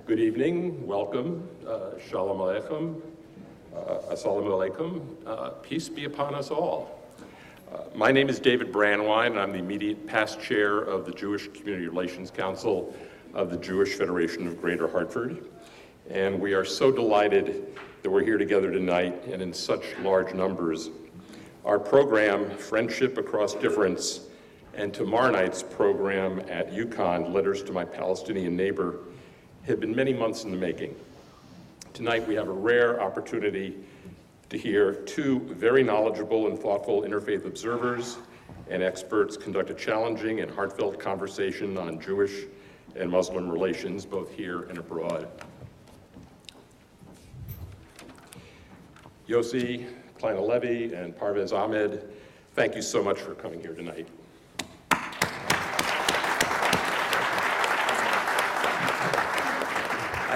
Good evening, welcome, shalom aleichem, assalamu alaikum, peace be upon us all. My name is David Brandwein, and I'm the immediate past chair of the Jewish Community Relations Council of the Jewish Federation of Greater Hartford. And we are so delighted that we're here together tonight and in such large numbers. Our program, Friendship Across Difference, and tomorrow night's program at UConn, Letters to My Palestinian Neighbor, had been many months in the making. Tonight we have a rare opportunity to hear two very knowledgeable and thoughtful interfaith observers and experts conduct a challenging and heartfelt conversation on Jewish and Muslim relations, both here and abroad. Yossi Klein-Halevi and Parvez Ahmed, thank you so much for coming here tonight.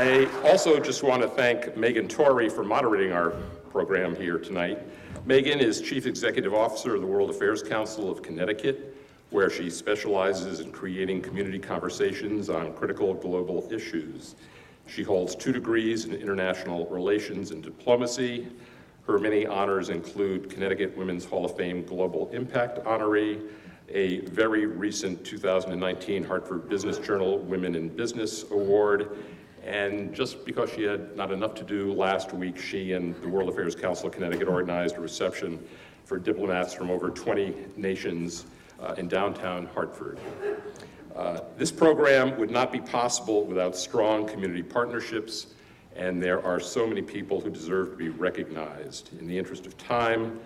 I also just want to thank Megan Torrey for moderating our program here tonight. Megan is Chief Executive Officer of the World Affairs Council of Connecticut, where she specializes in creating community conversations on critical global issues. She holds 2 degrees in international relations and diplomacy. Her many honors include Connecticut Women's Hall of Fame Global Impact honoree, a very recent 2019 Hartford Business Journal Women in Business Award, and just because she had not enough to do last week, she and the World Affairs Council of Connecticut organized a reception for diplomats from over 20 nations in downtown Hartford. This program would not be possible without strong community partnerships, and there are so many people who deserve to be recognized. In the interest of time,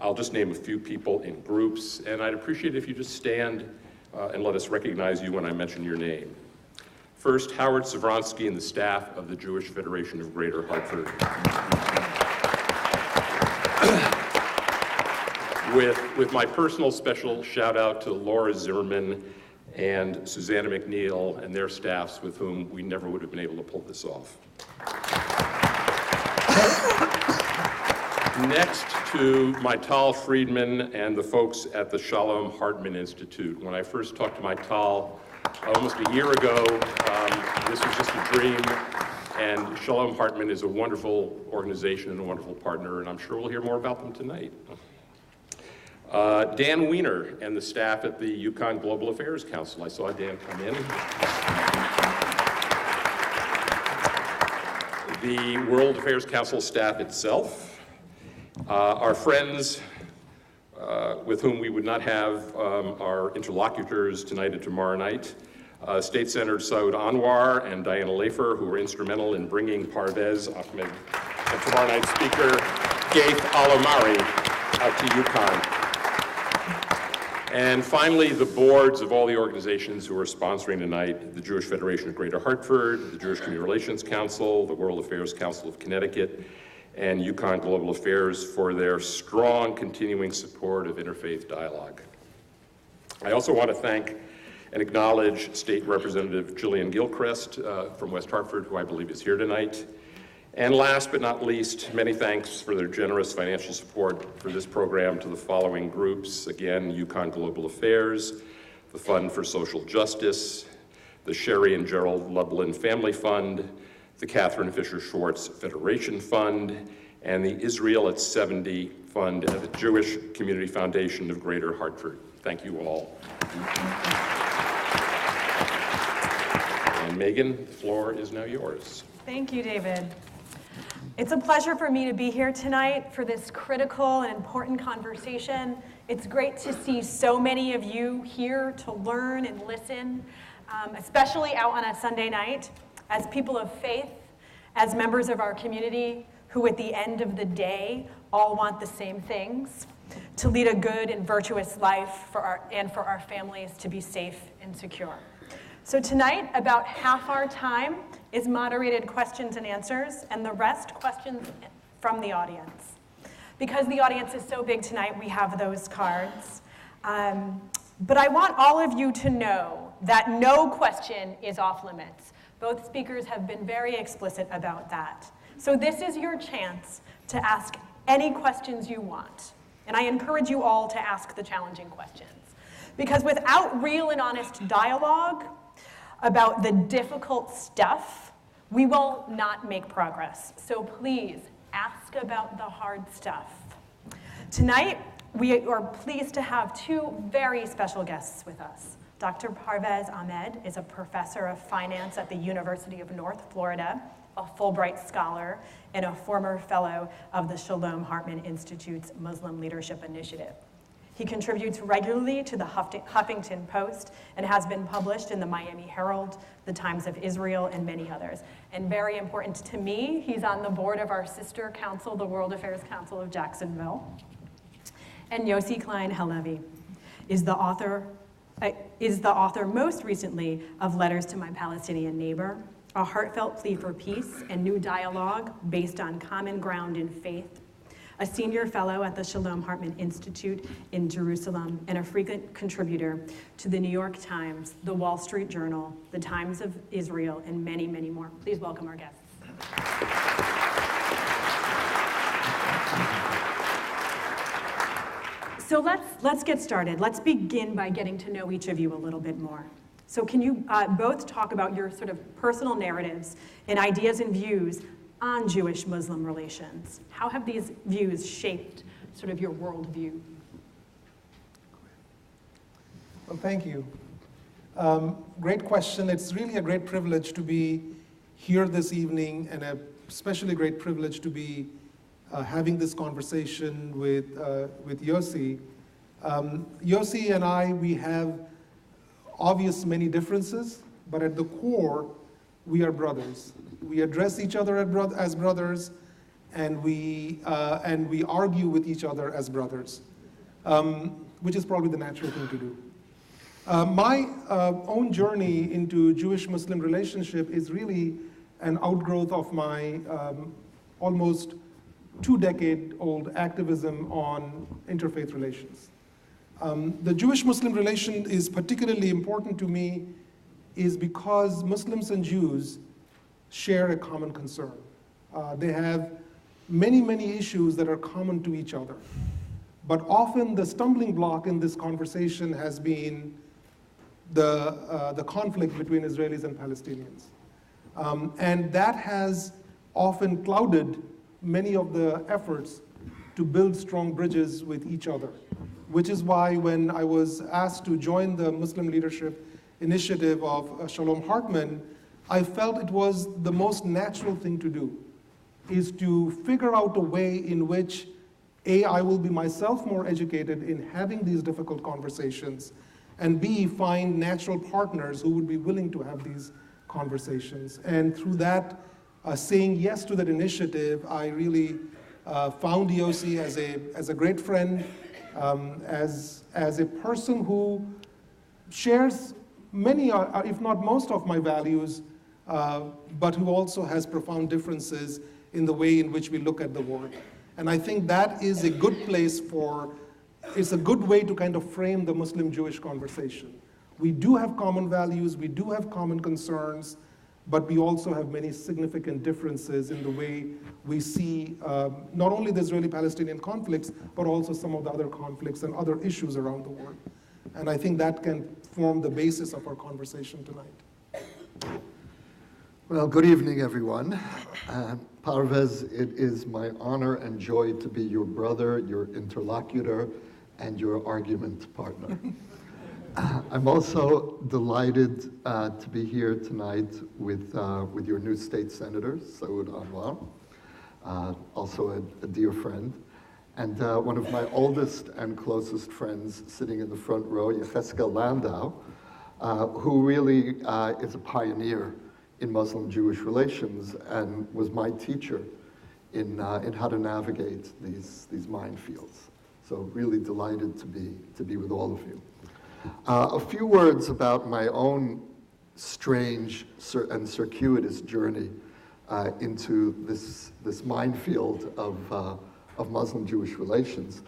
I'll just name a few people in groups, and I'd appreciate if you just stand and let us recognize you when I mention your name. First, Howard Savronsky and the staff of the Jewish Federation of Greater Hartford. With my personal special shout out to Laura Zimmerman and Susanna McNeil and their staffs, with whom we never would have been able to pull this off. Next to Maital Friedman and the folks at the Shalom Hartman Institute. When I first talked to Maital almost a year ago, this was just a dream, and Shalom Hartman is a wonderful organization and a wonderful partner, and I'm sure we'll hear more about them tonight. Dan Weiner and the staff at the UConn Global Affairs Council. I saw Dan come in. The World Affairs Council staff itself. Our friends with whom we would not have our interlocutors tonight and tomorrow night. State Senator Saud Anwar and Diana Lafer, who were instrumental in bringing Parvez Ahmed and tomorrow night's speaker, Gaith Alomari, out to UConn. And finally, the boards of all the organizations who are sponsoring tonight, the Jewish Federation of Greater Hartford, the Jewish Community Relations Council, the World Affairs Council of Connecticut, and UConn Global Affairs for their strong continuing support of interfaith dialogue. I also want to thank and acknowledge State Representative Jillian Gilchrist from West Hartford, who I believe is here tonight. And last but not least, many thanks for their generous financial support for this program to the following groups. Again, UConn Global Affairs, the Fund for Social Justice, the Sherry and Gerald Lublin Family Fund, the Catherine Fisher Schwartz Federation Fund, and the Israel at 70 Fund at the Jewish Community Foundation of Greater Hartford. Thank you all. And Megan, the floor is now yours. Thank you, David. It's a pleasure for me to be here tonight for this critical and important conversation. It's great to see so many of you here to learn and listen, especially out on a Sunday night, as people of faith, as members of our community, who at the end of the day all want the same things, to lead a good and virtuous life for our families to be safe and secure. So tonight, about half our time is moderated questions and answers, and the rest questions from the audience. Because the audience is so big tonight, we have those cards. But I want all of you to know that no question is off limits. Both speakers have been very explicit about that. So this is your chance to ask any questions you want. And I encourage you all to ask the challenging questions. Because without real and honest dialogue about the difficult stuff, we will not make progress. So please ask about the hard stuff. Tonight, we are pleased to have two very special guests with us. Dr. Parvez Ahmed is a professor of finance at the University of North Florida, a Fulbright scholar, and a former fellow of the Shalom Hartman Institute's Muslim Leadership Initiative. He contributes regularly to the Huffington Post and has been published in the Miami Herald, the Times of Israel, and many others. And very important to me, he's on the board of our sister council, the World Affairs Council of Jacksonville. And Yossi Klein Halevi is the author most recently of Letters to My Palestinian Neighbor, a heartfelt plea for peace and new dialogue based on common ground in faith, a senior fellow at the Shalom Hartman Institute in Jerusalem, and a frequent contributor to the New York Times, the Wall Street Journal, the Times of Israel, and many, many more. Please welcome our guests. So let's get started. Let's begin by getting to know each of you a little bit more. So can you both talk about your sort of personal narratives and ideas and views on Jewish-Muslim relations? How have these views shaped sort of your worldview? Well, thank you. Great question. It's really a great privilege to be here this evening, and a especially great privilege to be having this conversation with Yossi. Yossi and I, we have obvious many differences, but at the core, we are brothers. We address each other as brothers, and we argue with each other as brothers, which is probably the natural thing to do. My own journey into Jewish-Muslim relationship is really an outgrowth of my almost 2-decade-old activism on interfaith relations. The Jewish-Muslim relation is particularly important to me is because Muslims and Jews share a common concern. They have many, many issues that are common to each other. But often the stumbling block in this conversation has been the conflict between Israelis and Palestinians. And that has often clouded many of the efforts to build strong bridges with each other, which is why when I was asked to join the Muslim Leadership Initiative of Shalom Hartman, I felt it was the most natural thing to do, is to figure out a way in which, A, I will be myself more educated in having these difficult conversations, and B, find natural partners who would be willing to have these conversations. And through that, saying yes to that initiative, I really found Yossi as a great friend, as a person who shares many, if not most of my values, but who also has profound differences in the way in which we look at the world. And I think that is a good place it's a good way to kind of frame the Muslim-Jewish conversation. We do have common values, we do have common concerns, but we also have many significant differences in the way we see not only the Israeli-Palestinian conflicts, but also some of the other conflicts and other issues around the world. And I think that can form the basis of our conversation tonight. Well, good evening, everyone. Parvez, it is my honor and joy to be your brother, your interlocutor, and your argument partner. I'm also delighted to be here tonight with your new state senator, Saud Anwar, also a dear friend, and one of my oldest and closest friends sitting in the front row, Yecheskel Landau, who really is a pioneer in Muslim-Jewish relations and was my teacher in how to navigate these minefields. So really delighted to be with all of you. A few words about my own strange and circuitous journey into this minefield of Muslim-Jewish relations.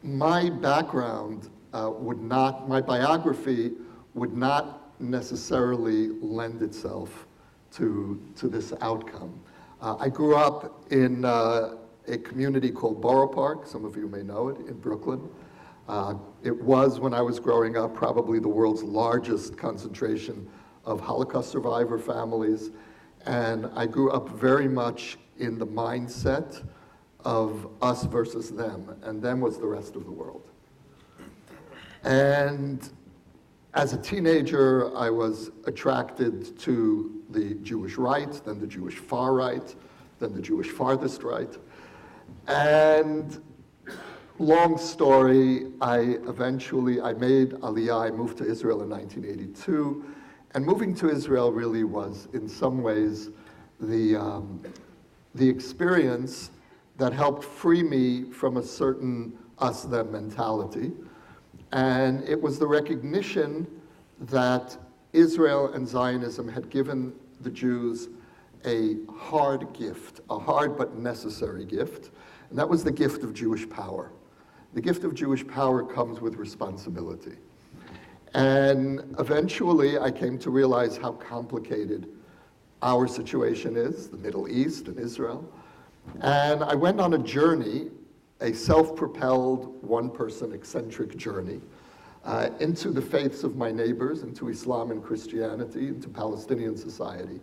My background my biography would not necessarily lend itself to this outcome. I grew up in a community called Borough Park, some of you may know it, in Brooklyn. It was, when I was growing up, probably the world's largest concentration of Holocaust survivor families And I grew up very much in the mindset of us versus them, and them was the rest of the world. And as a teenager, I was attracted to the Jewish right, then the Jewish far right, then the Jewish farthest right. And long story, I made Aliyah. I moved to Israel in 1982. And moving to Israel really was, in some ways, the experience that helped free me from a certain us-them mentality. And it was the recognition that Israel and Zionism had given the Jews a hard gift, a hard but necessary gift, and that was the gift of Jewish power. The gift of Jewish power comes with responsibility. And eventually I came to realize how complicated our situation is, the Middle East and Israel. And I went on a journey, a self-propelled, one-person eccentric journey, into the faiths of my neighbors, into Islam and Christianity, into Palestinian society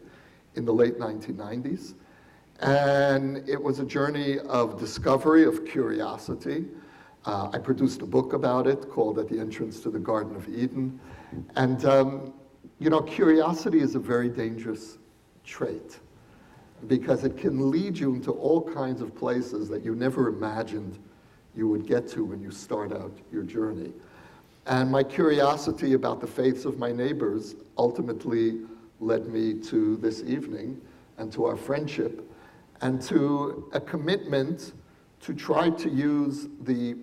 in the late 1990s. And it was a journey of discovery, of curiosity. I produced a book about it called At the Entrance to the Garden of Eden. And, curiosity is a very dangerous trait because it can lead you into all kinds of places that you never imagined you would get to when you start out your journey. And my curiosity about the faiths of my neighbors ultimately led me to this evening and to our friendship and to a commitment to try to use the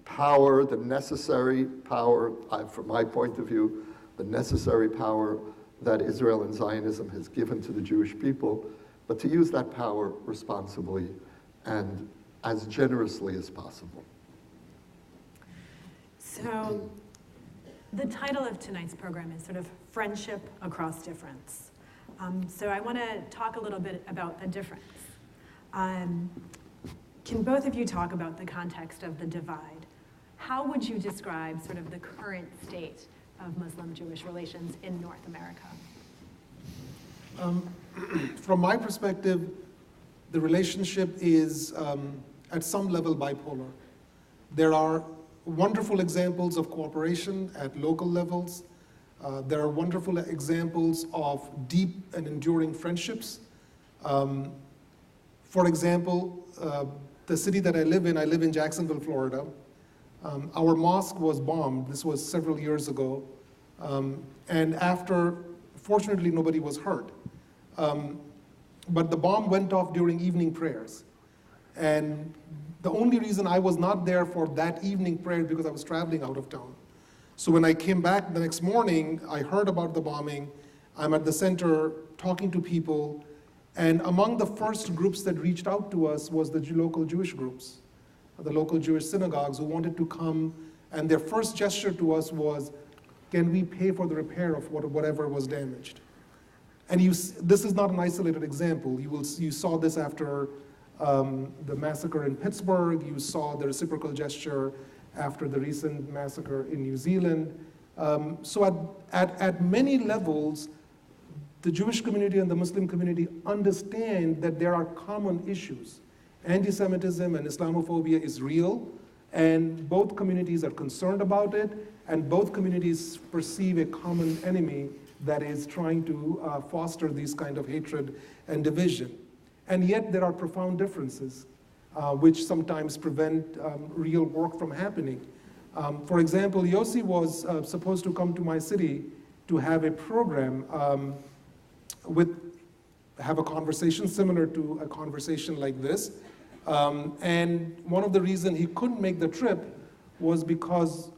power, the necessary power, from my point of view, the necessary power that Israel and Zionism has given to the Jewish people, but to use that power responsibly and as generously as possible. So the title of tonight's program is sort of Friendship Across Difference. So I want to talk a little bit about the difference. Can both of you talk about the context of the divide? How would you describe sort of the current state of Muslim-Jewish relations in North America? From my perspective, the relationship is at some level bipolar. There are wonderful examples of cooperation at local levels. There are wonderful examples of deep and enduring friendships. For example, the city that I live in Jacksonville, Florida. Our mosque was bombed. This was several years ago. And fortunately, nobody was hurt. But the bomb went off during evening prayers. And the only reason I was not there for that evening prayer is because I was traveling out of town. So when I came back the next morning, I heard about the bombing. I'm at the center talking to people. And among the first groups that reached out to us was the local Jewish groups, the local Jewish synagogues who wanted to come. And their first gesture to us was, can we pay for the repair of whatever was damaged? And this is not an isolated example. You saw this after the massacre in Pittsburgh. You saw the reciprocal gesture after the recent massacre in New Zealand. So at many levels, the Jewish community and the Muslim community understand that there are common issues. Anti-Semitism and Islamophobia is real, and both communities are concerned about it, and both communities perceive a common enemy that is trying to foster these kind of hatred and division. And yet there are profound differences, which sometimes prevent real work from happening. For example, Yossi was supposed to come to my city to have a program have a conversation similar to a conversation like this. And one of the reasons he couldn't make the trip was because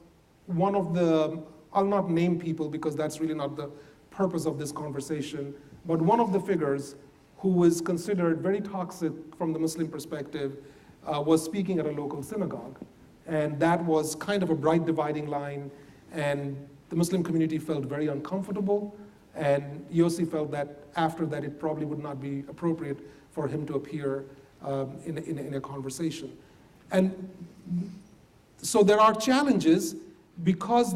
one of the, I'll not name people because that's really not the purpose of this conversation, but one of the figures who was considered very toxic from the Muslim perspective was speaking at a local synagogue. And that was kind of a bright dividing line, and the Muslim community felt very uncomfortable, and Yossi felt that after that it probably would not be appropriate for him to appear in a conversation. And so there are challenges because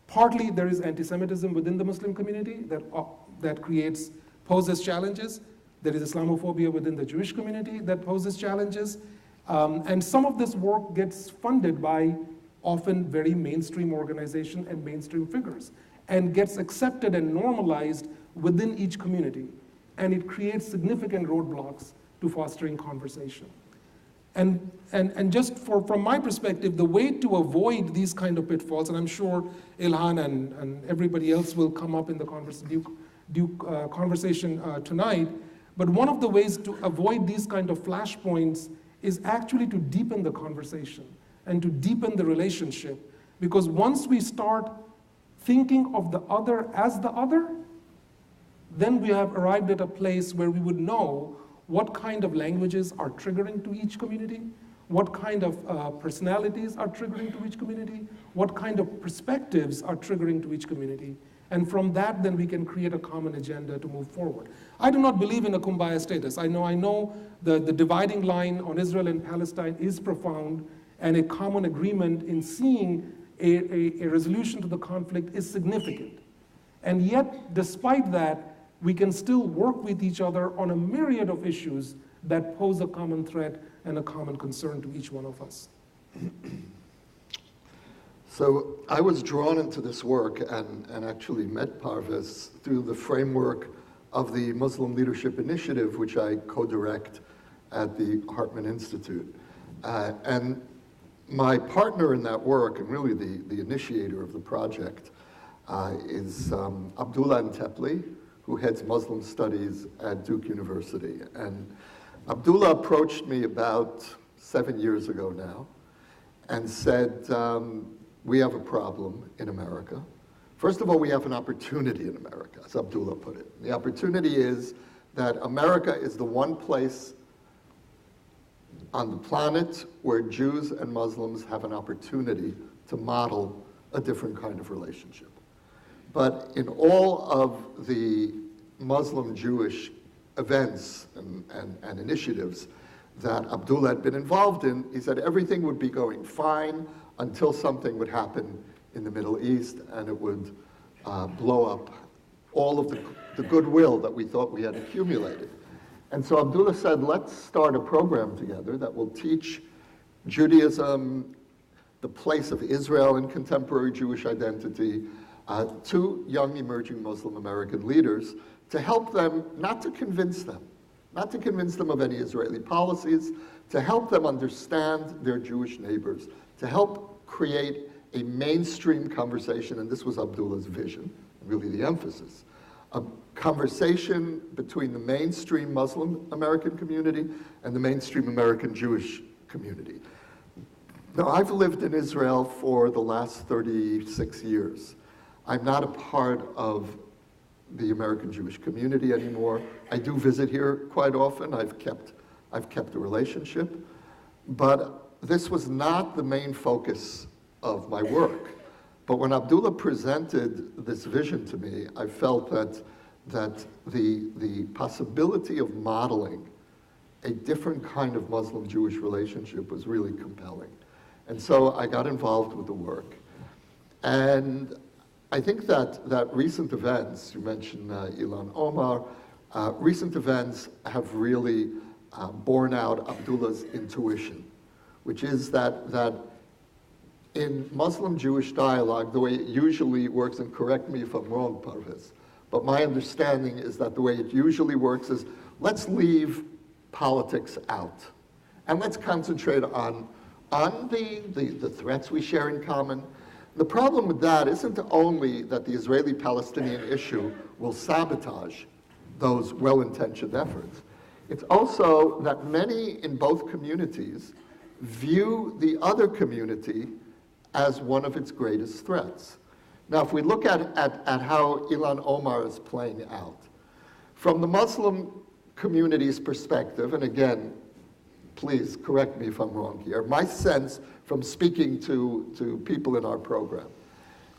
partly there is anti-Semitism within the Muslim community that creates poses challenges. There is Islamophobia within the Jewish community that poses challenges. And some of this work gets funded by often very mainstream organizations and mainstream figures, and gets accepted and normalized within each community. And it creates significant roadblocks to fostering conversation. And just from my perspective, the way to avoid these kind of pitfalls, and I'm sure Ilhan and everybody else will come up in the conversation tonight, but one of the ways to avoid these kind of flashpoints is actually to deepen the conversation and to deepen the relationship. Because once we start thinking of the other as the other, then we have arrived at a place where we would know what kind of languages are triggering to each community, what kind of personalities are triggering to each community, what kind of perspectives are triggering to each community. And from that, then we can create a common agenda to move forward. I do not believe in a kumbaya status. I know the dividing line on Israel and Palestine is profound, and a common agreement in seeing a resolution to the conflict is significant. And yet, despite that, we can still work with each other on a myriad of issues that pose a common threat and a common concern to each one of us. So I was drawn into this work and actually met Parvez through the framework of the Muslim Leadership Initiative, which I co-direct at the Hartman Institute. And my partner in that work, and really the initiator of the project, is Abdullah Antepli, who heads Muslim Studies at Duke University. And Abdullah approached me about 7 years ago now and said, we have a problem in America. First of all, we have an opportunity in America, as Abdullah put it. The opportunity is that America is the one place on the planet where Jews and Muslims have an opportunity to model a different kind of relationship. But in all of the Muslim-Jewish events and initiatives that Abdullah had been involved in, he said everything would be going fine until something would happen in the Middle East and it would blow up all of the goodwill that we thought we had accumulated. And so Abdullah said, let's start a program together that will teach Judaism, the place of Israel in contemporary Jewish identity, to young emerging Muslim American leaders to help them, not to convince them of any Israeli policies, to help them understand their Jewish neighbors, to help create a mainstream conversation, and this was Abdullah's vision, really the emphasis, a conversation between the mainstream Muslim American community and the mainstream American Jewish community. Now, I've lived in Israel for the last 36 years. I'm not a part of the American Jewish community anymore. I do visit here quite often. I've kept a relationship, but this was not the main focus of my work. But when Abdullah presented this vision to me, I felt that the possibility of modeling a different kind of Muslim-Jewish relationship was really compelling. And so I got involved with the work. And I think that recent events, you mentioned Ilhan Omar, recent events have really borne out Abdullah's intuition, which is that in Muslim-Jewish dialogue, the way it usually works, and correct me if I'm wrong, Parvez, but my understanding is that the way it usually works is, let's leave politics out, and let's concentrate on the threats we share in common. The problem with that isn't only that the Israeli-Palestinian issue will sabotage those well-intentioned efforts. It's also that many in both communities view the other community as one of its greatest threats. Now, if we look at how Ilhan Omar is playing out, from the Muslim community's perspective, and again, please correct me if I'm wrong here, my sense from speaking to people in our program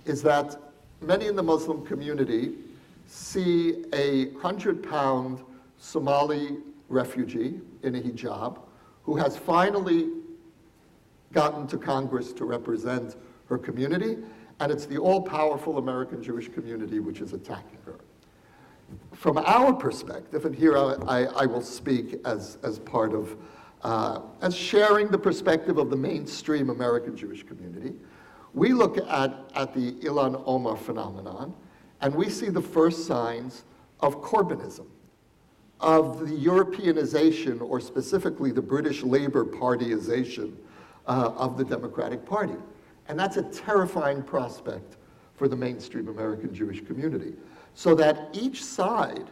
is that many in the Muslim community see a 100-pound Somali refugee in a hijab who has finally gotten to Congress to represent her community, and it's the all-powerful American Jewish community which is attacking her. from our perspective, and here I will speak as part of, as sharing the perspective of the mainstream American Jewish community, we look at the Ilhan Omar phenomenon, and we see the first signs of Corbynism, of the Europeanization, or specifically the British Labour Partyization of the Democratic Party. And that's a terrifying prospect for the mainstream American Jewish community. So that each side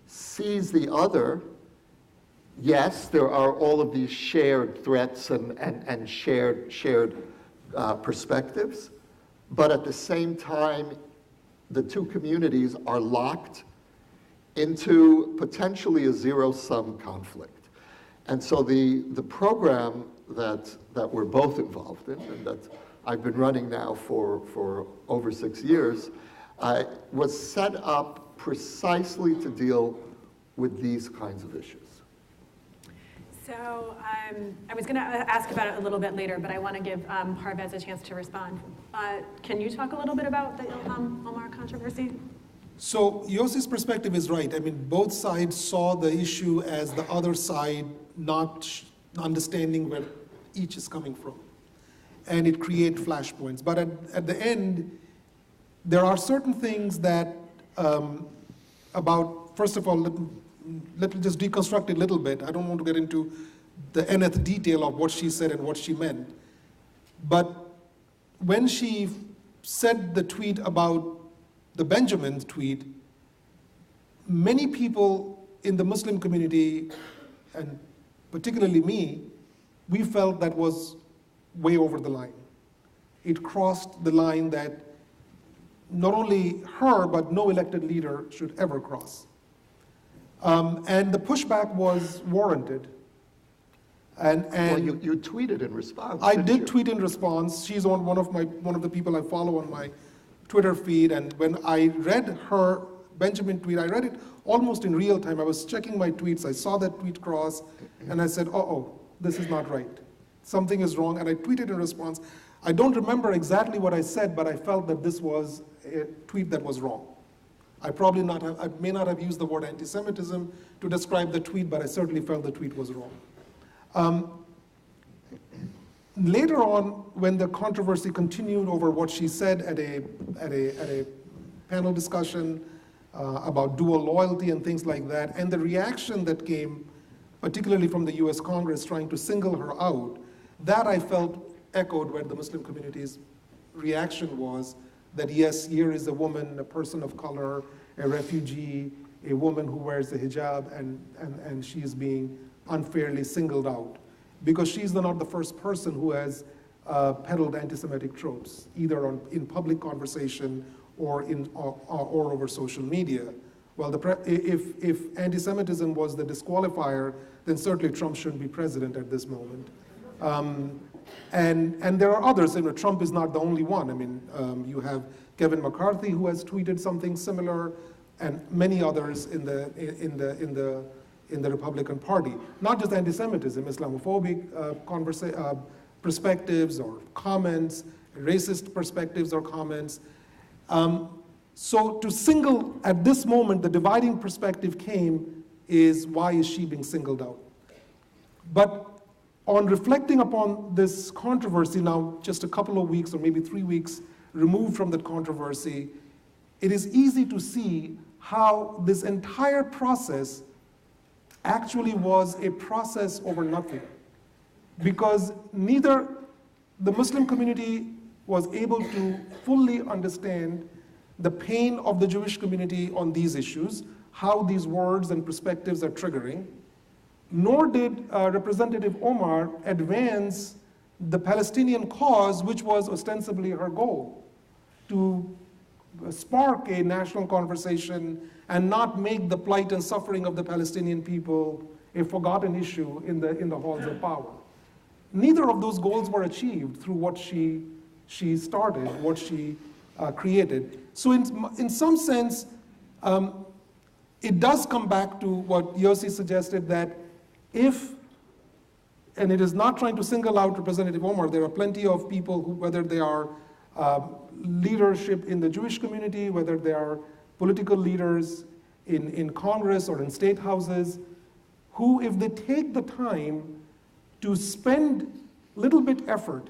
sees the other. Yes, there are all of these shared threats and shared perspectives, but at the same time, the two communities are locked into potentially a zero-sum conflict. And so the program that we're both involved in, and that I've been running now for over 6 years, was set up precisely to deal with these kinds of issues. So I was going to ask about it a little bit later, but I want to give Parvez a chance to respond. Can you talk a little bit about the Ilhan Omar controversy? So Yossi's perspective is right. I mean, both sides saw the issue as the other side not understanding where each is coming from. And it creates flashpoints. But at the end, there are certain things that first of all, let me just deconstruct it a little bit. I don't want to get into the nth detail of what she said and what she meant. But when she said the tweet about the Benjamin tweet, many people in the Muslim community, and particularly me, we felt that was way over the line. It crossed the line that not only her, but no elected leader should ever cross. And the pushback was warranted. And well, you tweeted in response. I did tweet in response. She's on one of the people I follow on my Twitter feed, and when I read her Benjamin tweet, I read it almost in real time. I was checking my tweets, I saw that tweet cross, and I said, uh-oh, this is not right. Something is wrong, and I tweeted in response. I don't remember exactly what I said, but I felt that this was a tweet that was wrong. I may not have used the word anti-Semitism to describe the tweet, but I certainly felt the tweet was wrong. Later on, when the controversy continued over what she said at a panel discussion about dual loyalty and things like that, and the reaction that came, particularly from the US Congress trying to single her out, that I felt echoed where the Muslim community's reaction was, that yes, here is a woman, a person of color, a refugee, a woman who wears the hijab, and she is being unfairly singled out. Because she's not the first person who has peddled anti-Semitic tropes, either in public conversation or over social media. Well, if anti-Semitism was the disqualifier, then certainly Trump shouldn't be president at this moment. And there are others. You know, Trump is not the only one. I mean, you have Kevin McCarthy, who has tweeted something similar, and many others in the Republican Party. Not just anti-Semitism, Islamophobic perspectives or comments, racist perspectives or comments. So to single, at this moment, the dividing perspective came is, why is she being singled out? But on reflecting upon this controversy now, just a couple of weeks or maybe 3 weeks removed from that controversy, it is easy to see how this entire process actually was a process over nothing. Because neither the Muslim community was able to fully understand the pain of the Jewish community on these issues, how these words and perspectives are triggering, nor did Representative Omar advance the Palestinian cause, which was ostensibly her goal, to spark a national conversation and not make the plight and suffering of the Palestinian people a forgotten issue in the halls of power. Neither of those goals were achieved through what she started, what she created. So in some sense, it does come back to what Yossi suggested, that if, and it is not trying to single out Representative Omar, there are plenty of people who, whether they are leadership in the Jewish community, whether they are political leaders, in Congress or in state houses, who, if they take the time to spend little bit effort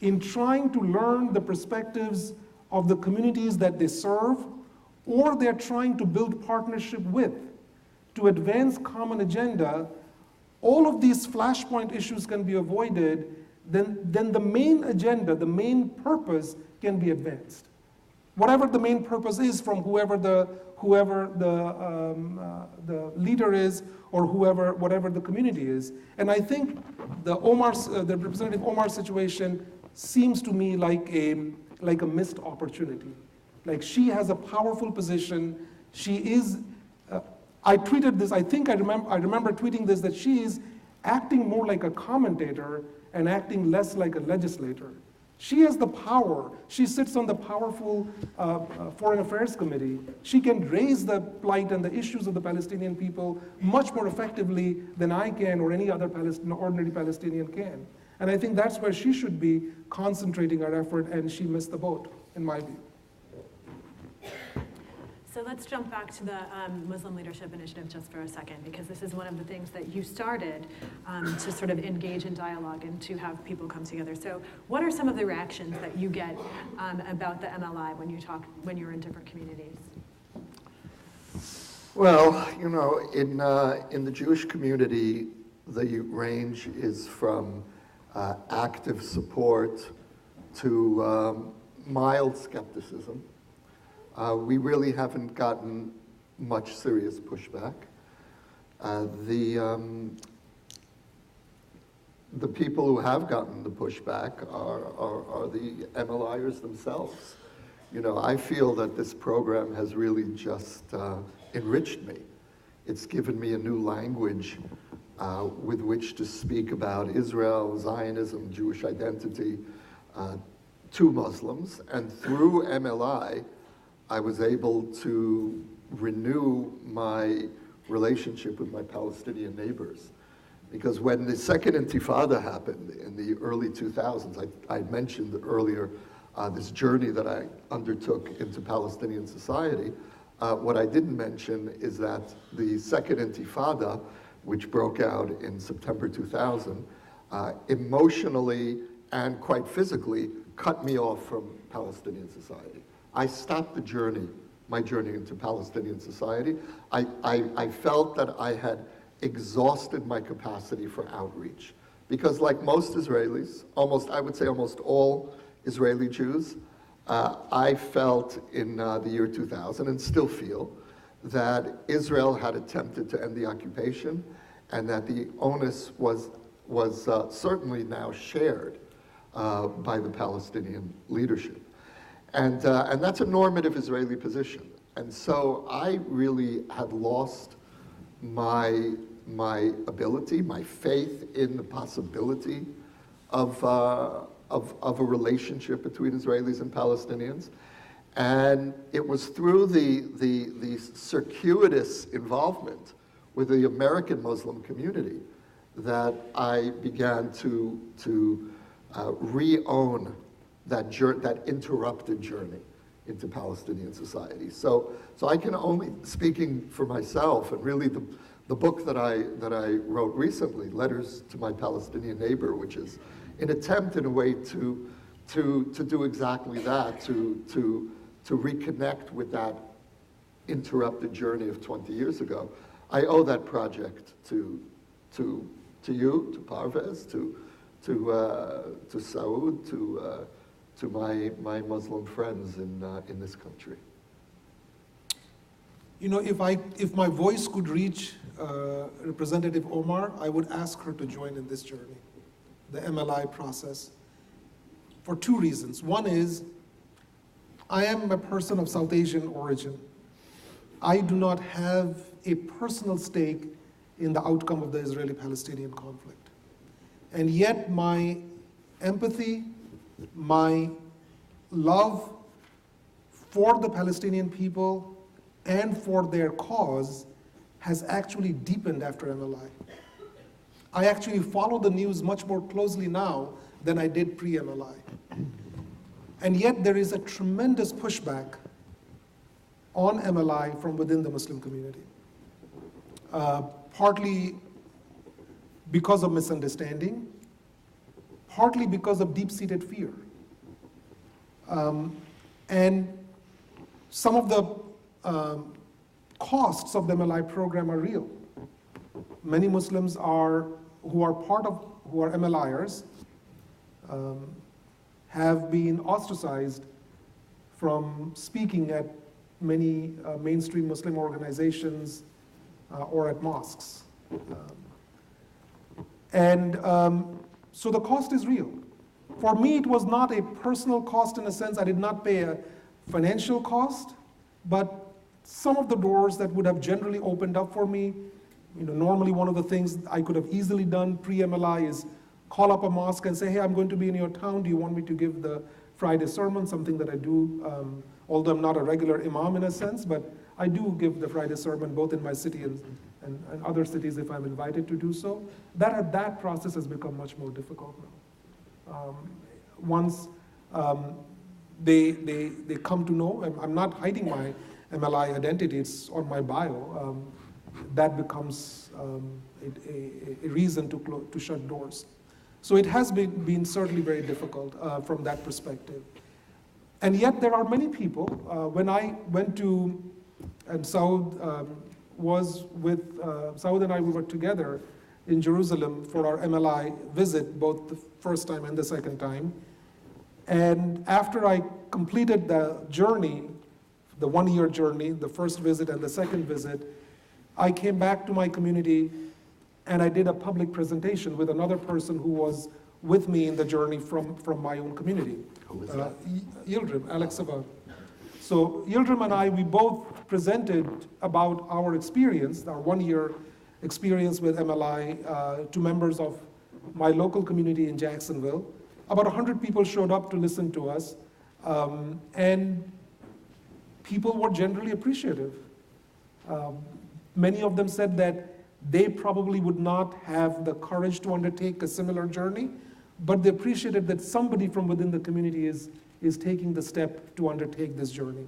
in trying to learn the perspectives of the communities that they serve, or they're trying to build partnership with to advance common agenda, all of these flashpoint issues can be avoided, then the main agenda, the main purpose can be advanced. Whatever the main purpose is from whoever the leader is, or whatever the community is. And I think the Representative Omar situation seems to me like a missed opportunity. Like, she has a powerful position. She is, I tweeted this, I remember tweeting this, that she is acting more like a commentator and acting less like a legislator. She has the power. She sits on the powerful Foreign Affairs Committee. She can raise the plight and the issues of the Palestinian people much more effectively than I can or any other ordinary Palestinian can. And I think that's where she should be concentrating her effort, and she missed the boat, in my view. So let's jump back to the Muslim Leadership Initiative just for a second, because this is one of the things that you started to sort of engage in dialogue and to have people come together. So what are some of the reactions that you get about the MLI when you're in different communities? Well, you know, in the Jewish community, the range is from active support to mild skepticism. We really haven't gotten much serious pushback. The people who have gotten the pushback are the MLIers themselves. You know, I feel that this program has really just enriched me. It's given me a new language with which to speak about Israel, Zionism, Jewish identity to Muslims. And through MLI, I was able to renew my relationship with my Palestinian neighbors. Because when the second Intifada happened in the early 2000s, I mentioned earlier this journey that I undertook into Palestinian society. What I didn't mention is that the second Intifada, which broke out in September 2000, emotionally and quite physically cut me off from Palestinian society. I stopped my journey into Palestinian society. I felt that I had exhausted my capacity for outreach. Because like most Israelis, I would say almost all Israeli Jews, I felt in the year 2000, and still feel, that Israel had attempted to end the occupation, and that the onus was certainly now shared by the Palestinian leadership. And that's a normative Israeli position. And so I really had lost my ability, my faith in the possibility of a relationship between Israelis and Palestinians. And it was through the circuitous involvement with the American Muslim community that I began to re-own that interrupted journey into Palestinian society. So I can only, speaking for myself, and really the book that I wrote recently, Letters to My Palestinian Neighbor, which is an attempt in a way to do exactly that, to reconnect with that interrupted journey of 20 years ago. I owe that project to you, to Parvez, to Saud, to my Muslim friends in this country. You know, if my voice could reach Representative Omar, I would ask her to join in this journey, the MLI process, for two reasons. One is, I am a person of South Asian origin. I do not have a personal stake in the outcome of the Israeli-Palestinian conflict. And yet my empathy, my love for the Palestinian people and for their cause has actually deepened after MLI. I actually follow the news much more closely now than I did pre-MLI. And yet there is a tremendous pushback on MLI from within the Muslim community. Partly because of misunderstanding, partly because of deep-seated fear. And some of the costs of the MLI program are real. Many Muslims who are MLIers have been ostracized from speaking at many mainstream Muslim organizations or at mosques. So the cost is real. For me, it was not a personal cost in a sense. I did not pay a financial cost, but some of the doors that would have generally opened up for me, normally one of the things I could have easily done pre-MLI is call up a mosque and say, hey, I'm going to be in your town. Do you want me to give the Friday sermon? Something that I do, although I'm not a regular imam in a sense, but I do give the Friday sermon both in my city and other cities if I'm invited to do so. That process has become much more difficult now. Once they come to know, I'm not hiding my MLI identity, it's on my bio, that becomes a reason to shut doors. So it has been certainly very difficult from that perspective. And yet there are many people, when I went to, and Saud was with, Saud and I, we were together in Jerusalem for our MLI visit, both the first time and the second time. And after I completed the journey, the 1-year journey, the first visit and the second visit, I came back to my community and I did a public presentation with another person who was with me in the journey from my own community. Who was that? Yildirim, Alex Savad. So Yildirim and I, we both presented about our experience, our 1-year experience with MLI to members of my local community in Jacksonville. About 100 people showed up to listen to us, and people were generally appreciative. Many of them said that they probably would not have the courage to undertake a similar journey, but they appreciated that somebody from within the community is taking the step to undertake this journey.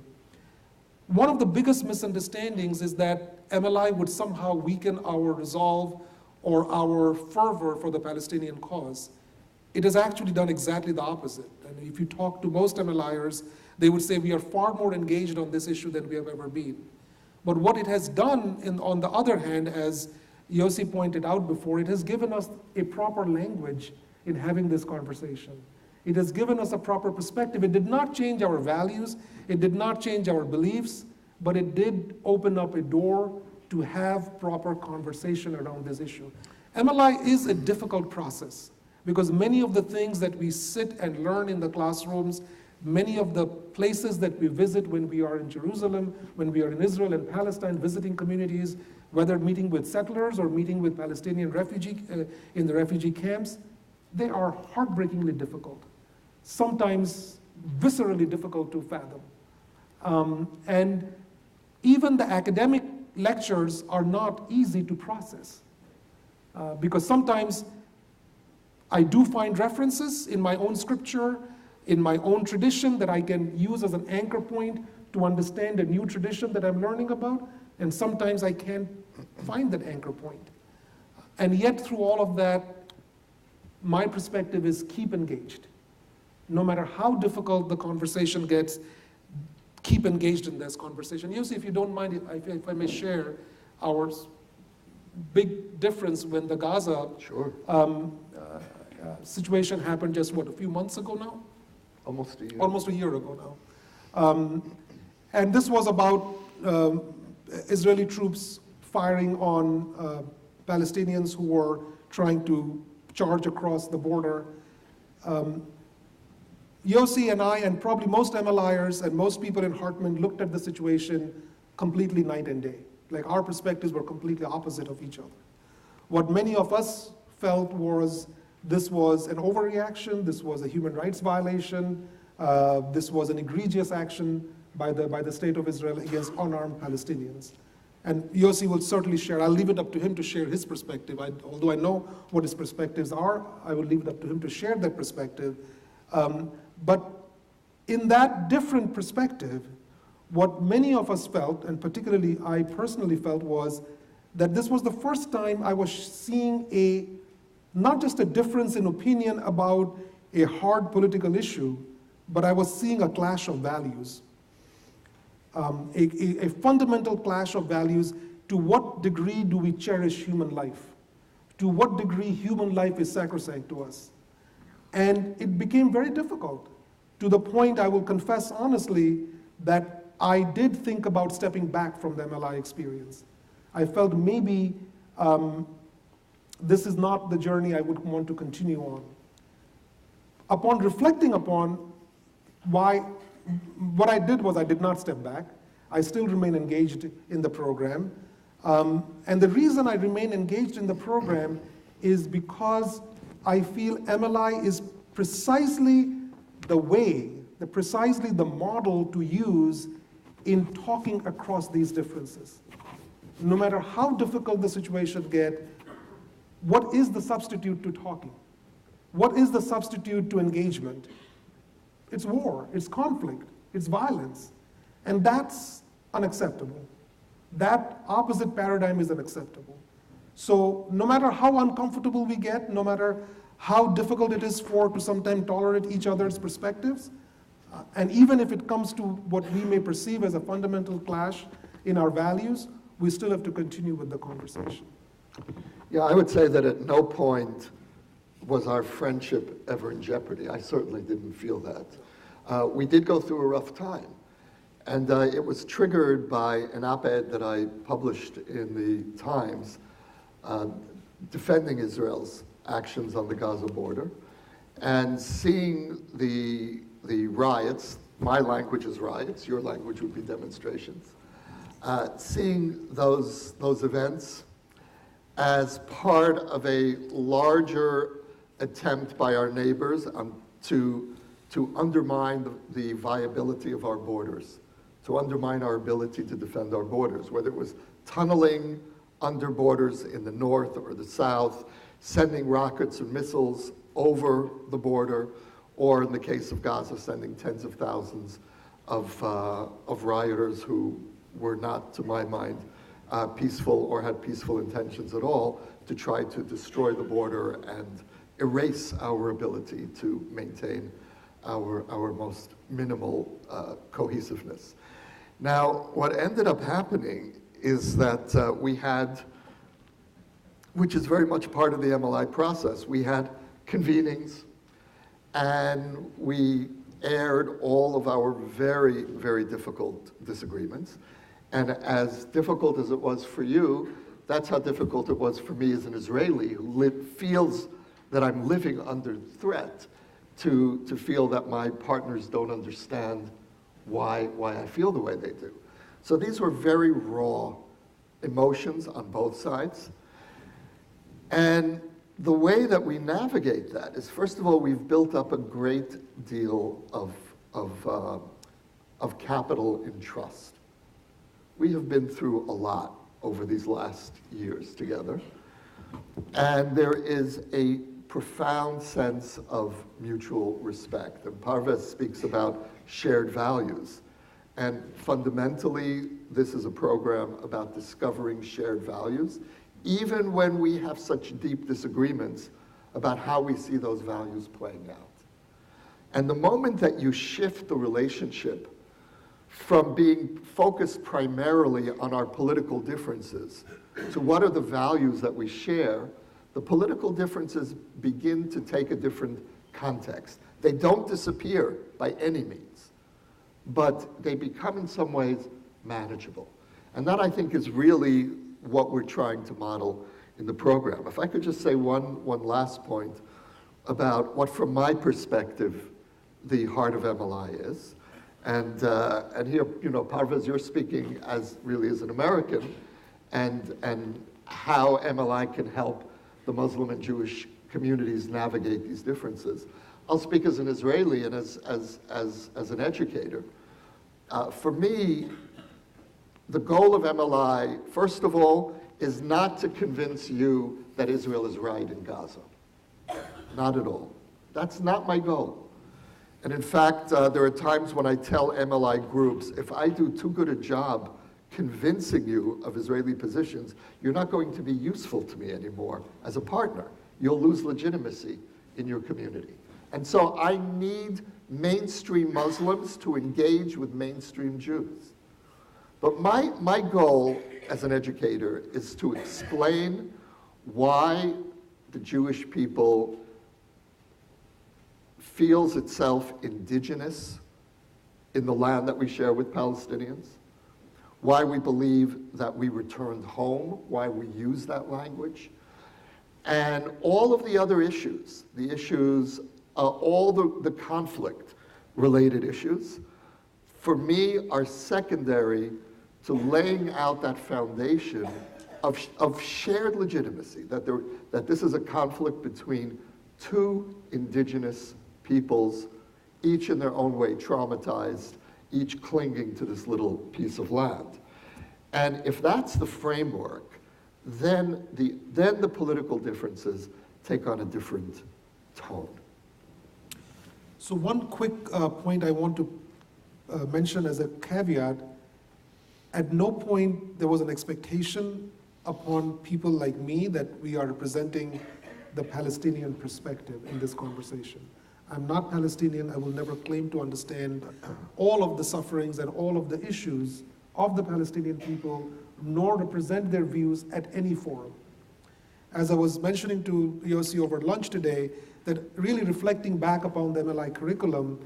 One of the biggest misunderstandings is that MLI would somehow weaken our resolve or our fervor for the Palestinian cause. It has actually done exactly the opposite. And if you talk to most MLIers, they would say we are far more engaged on this issue than we have ever been. But what it has done, on the other hand, as Yossi pointed out before, it has given us a proper language in having this conversation. It has given us a proper perspective. It did not change our values, it did not change our beliefs, but it did open up a door to have proper conversation around this issue. MLI is a difficult process because many of the things that we sit and learn in the classrooms, many of the places that we visit when we are in Jerusalem, when we are in Israel and Palestine, visiting communities, whether meeting with settlers or meeting with Palestinian refugees in the refugee camps, they are heartbreakingly difficult, sometimes viscerally difficult to fathom. And even the academic lectures are not easy to process because sometimes I do find references in my own scripture, in my own tradition that I can use as an anchor point to understand a new tradition that I'm learning about, and sometimes I can't find that anchor point. And yet through all of that, my perspective is keep engaged. No matter how difficult the conversation gets, keep engaged in this conversation. Yossi, if you don't mind, if I may share our big difference when the Gaza Sure. Situation happened just, a few months ago now? Almost a year. Almost a year ago now. And this was about Israeli troops firing on Palestinians who were trying to charge across the border. Yossi and I, and probably most MLIers and most people in Hartman looked at the situation completely night and day. Like our perspectives were completely opposite of each other. What many of us felt was this was an overreaction, this was a human rights violation, this was an egregious action by the state of Israel against unarmed Palestinians. And Yossi will certainly share, I'll leave it up to him to share his perspective. Although I know what his perspectives are, I will leave it up to him to share that perspective. But in that different perspective, what many of us felt, and particularly I personally felt, was that this was the first time I was seeing not just a difference in opinion about a hard political issue, but I was seeing a clash of values, a fundamental clash of values. To what degree do we cherish human life? To what degree human life is sacrosanct to us? And it became very difficult, to the point, I will confess honestly, that I did think about stepping back from the MLI experience. I felt maybe this is not the journey I would want to continue on. Upon reflecting upon what I did was I did not step back. I still remain engaged in the program. And the reason I remain engaged in the program is because I feel MLI is precisely the model to use in talking across these differences. No matter how difficult the situation gets, what is the substitute to talking? What is the substitute to engagement? It's war, it's conflict, it's violence. And that's unacceptable. That opposite paradigm is unacceptable. So no matter how uncomfortable we get, no matter how difficult it is to sometimes tolerate each other's perspectives, and even if it comes to what we may perceive as a fundamental clash in our values, we still have to continue with the conversation. Yeah, I would say that at no point was our friendship ever in jeopardy. I certainly didn't feel that. We did go through a rough time. And it was triggered by an op-ed that I published in the Times defending Israel's actions on the Gaza border, and seeing the riots. My language is riots, your language would be demonstrations. Seeing those events as part of a larger attempt by our neighbors to undermine the viability of our borders, to undermine our ability to defend our borders, whether it was tunneling under borders in the north or the south, sending rockets and missiles over the border, or in the case of Gaza, sending tens of thousands of rioters who were not, to my mind, peaceful or had peaceful intentions at all, to try to destroy the border and erase our ability to maintain our most minimal cohesiveness. Now, what ended up happening is that we had, which is very much part of the MLI process, we had convenings, and we aired all of our very, very difficult disagreements. And as difficult as it was for you, that's how difficult it was for me as an Israeli who feels that I'm living under threat, to feel that my partners don't understand why I feel the way they do. So these were very raw emotions on both sides. And the way that we navigate that is, first of all, we've built up a great deal of capital in trust. We have been through a lot over these last years together. And there is a profound sense of mutual respect. And Parvez speaks about shared values. And fundamentally, this is a program about discovering shared values, even when we have such deep disagreements about how we see those values playing out. And the moment that you shift the relationship from being focused primarily on our political differences to what are the values that we share, the political differences begin to take a different context. They don't disappear by any means, but they become in some ways manageable. And that, I think, is really what we're trying to model in the program. If I could just say one last point about what, from my perspective, the heart of MLI is. And here, Parvez, you're speaking as an American, and how MLI can help the Muslim and Jewish communities navigate these differences. I'll speak as an Israeli and as an educator. For me, the goal of MLI, first of all, is not to convince you that Israel is right in Gaza. Not at all. That's not my goal. And in fact, there are times when I tell MLI groups, if I do too good a job convincing you of Israeli positions, you're not going to be useful to me anymore as a partner. You'll lose legitimacy in your community. And so I need mainstream Muslims to engage with mainstream Jews. But my goal as an educator is to explain why the Jewish people feels itself indigenous in the land that we share with Palestinians, why we believe that we returned home, why we use that language, and all of the other issues, the issues, all the conflict-related issues, for me are secondary to laying out that foundation of shared legitimacy, that this is a conflict between two indigenous peoples, each in their own way traumatized, each clinging to this little piece of land. And if that's the framework, then the political differences take on a different tone. So one quick point I want to mention as a caveat, at no point there was an expectation upon people like me that we are representing the Palestinian perspective in this conversation. I'm not Palestinian. I will never claim to understand all of the sufferings and all of the issues of the Palestinian people, nor represent their views at any forum. As I was mentioning to Yossi over lunch today, that really reflecting back upon the MLI curriculum,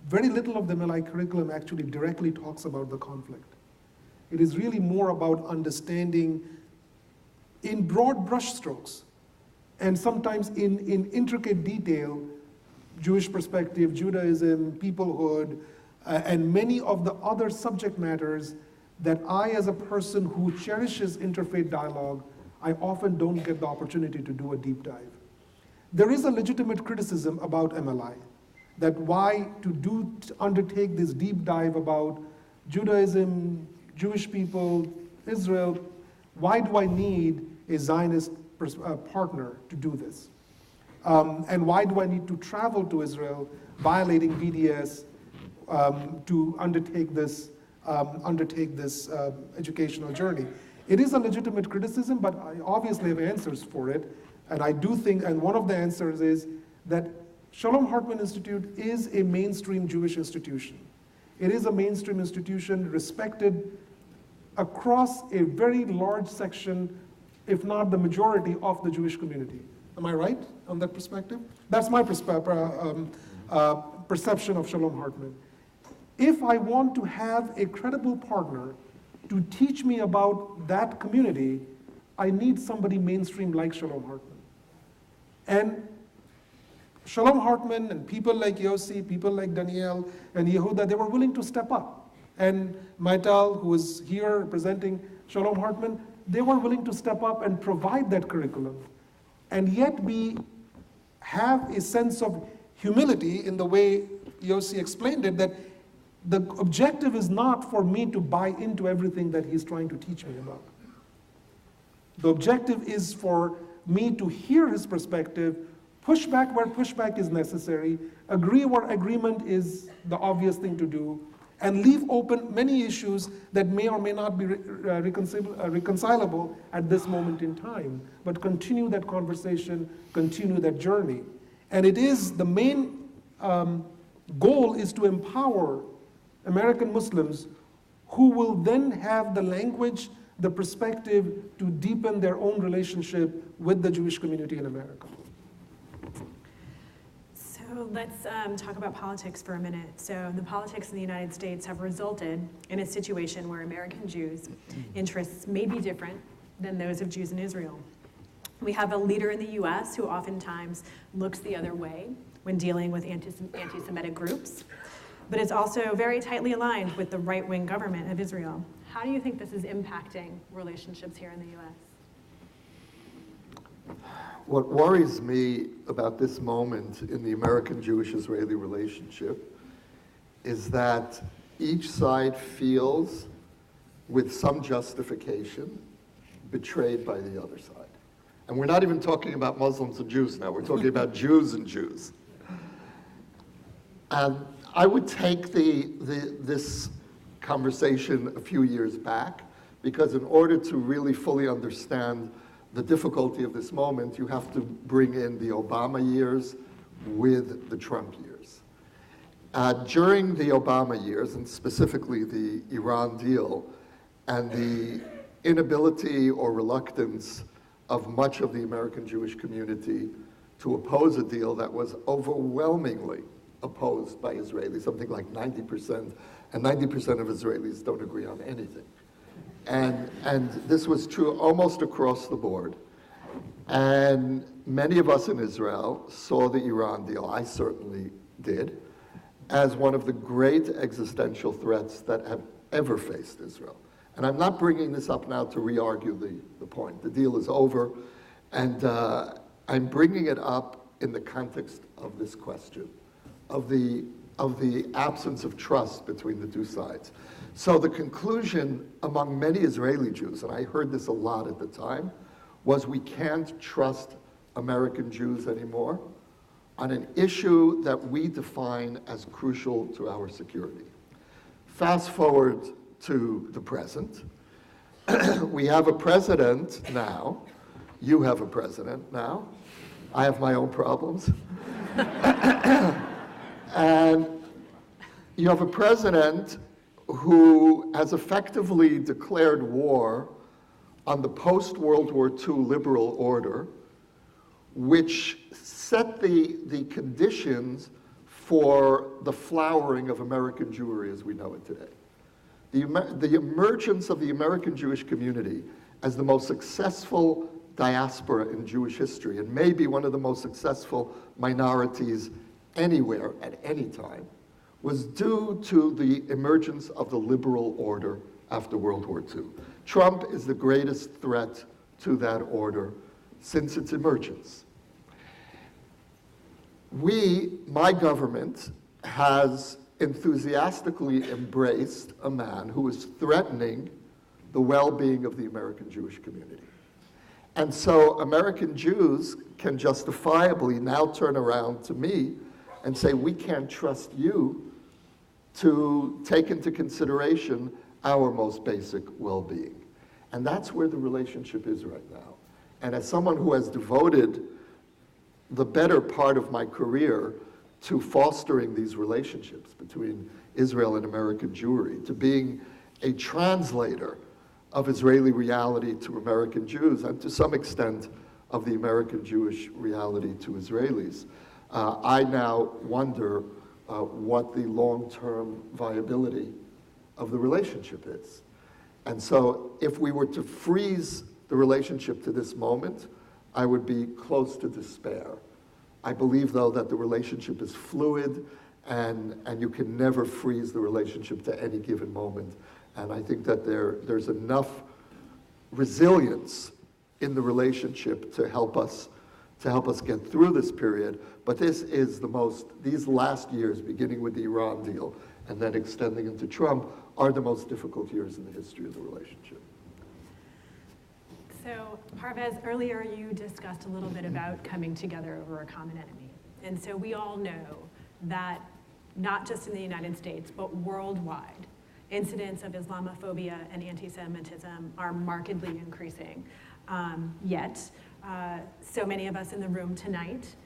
very little of the MLI curriculum actually directly talks about the conflict. It is really more about understanding in broad brushstrokes and sometimes in intricate detail, Jewish perspective, Judaism, peoplehood, and many of the other subject matters that I, as a person who cherishes interfaith dialogue, I often don't get the opportunity to do a deep dive. There is a legitimate criticism about MLI, that why to undertake this deep dive about Judaism, Jewish people, Israel, why do I need a Zionist partner to do this? And why do I need to travel to Israel, violating BDS, to undertake this educational journey? It is a legitimate criticism, but I obviously have answers for it. And I do think, and one of the answers is that Shalom Hartman Institute is a mainstream Jewish institution. It is a mainstream institution respected across a very large section, if not the majority, of the Jewish community. Am I right on that perspective? That's my perception of Shalom Hartman. If I want to have a credible partner to teach me about that community, I need somebody mainstream like Shalom Hartman. And Shalom Hartman and people like Yossi, people like Danielle and Yehuda, they were willing to step up. And Maital, who is here representing Shalom Hartman, they were willing to step up and provide that curriculum. And yet we have a sense of humility in the way Yossi explained it, that the objective is not for me to buy into everything that he's trying to teach me about. The objective is for me to hear his perspective, push back where pushback is necessary, agree where agreement is the obvious thing to do, and leave open many issues that may or may not be reconcilable at this moment in time, but continue that conversation, continue that journey. And it is, the main goal is to empower American Muslims who will then have the language, the perspective to deepen their own relationship with the Jewish community in America. So let's talk about politics for a minute. So the politics in the United States have resulted in a situation where American Jews' interests may be different than those of Jews in Israel. We have a leader in the US who oftentimes looks the other way when dealing with anti-Semitic groups, but is also very tightly aligned with the right-wing government of Israel. How do you think this is impacting relationships here in the US? What worries me about this moment in the American Jewish-Israeli relationship is that each side feels, with some justification, betrayed by the other side. And we're not even talking about Muslims and Jews now, we're talking about Jews and Jews. I would take this conversation a few years back, because in order to really fully understand the difficulty of this moment, you have to bring in the Obama years with the Trump years. During the Obama years, and specifically the Iran deal, and the inability or reluctance of much of the American Jewish community to oppose a deal that was overwhelmingly opposed by Israelis, something like 90%, and 90% of Israelis don't agree on anything. And this was true almost across the board. And many of us in Israel saw the Iran deal, I certainly did, as one of the great existential threats that have ever faced Israel. And I'm not bringing this up now to re-argue the point. The deal is over, and I'm bringing it up in the context of this question, of the absence of trust between the two sides. So the conclusion among many Israeli Jews, and I heard this a lot at the time, was we can't trust American Jews anymore on an issue that we define as crucial to our security. Fast forward to the present. We have a president now. You have a president now. I have my own problems. And you have a president who has effectively declared war on the post-World War II liberal order, which set the conditions for the flowering of American Jewry as we know it today. The emergence of the American Jewish community as the most successful diaspora in Jewish history, and maybe one of the most successful minorities anywhere at any time, was due to the emergence of the liberal order after World War II. Trump is the greatest threat to that order since its emergence. My government, has enthusiastically embraced a man who is threatening the well-being of the American Jewish community. And so American Jews can justifiably now turn around to me and say, we can't trust you to take into consideration our most basic well-being. And that's where the relationship is right now. And as someone who has devoted the better part of my career to fostering these relationships between Israel and American Jewry, to being a translator of Israeli reality to American Jews, and to some extent of the American Jewish reality to Israelis, I now wonder what the long-term viability of the relationship is. And so if we were to freeze the relationship to this moment, I would be close to despair. I believe, though, that the relationship is fluid, and you can never freeze the relationship to any given moment. And I think that there's enough resilience in the relationship to help us get through this period. But this is these last years, beginning with the Iran deal and then extending into Trump, are the most difficult years in the history of the relationship. So, Parvez, earlier you discussed a little bit about coming together over a common enemy. And so we all know that not just in the United States, but worldwide, incidents of Islamophobia and anti-Semitism are markedly increasing. Yet, so many of us in the room tonight,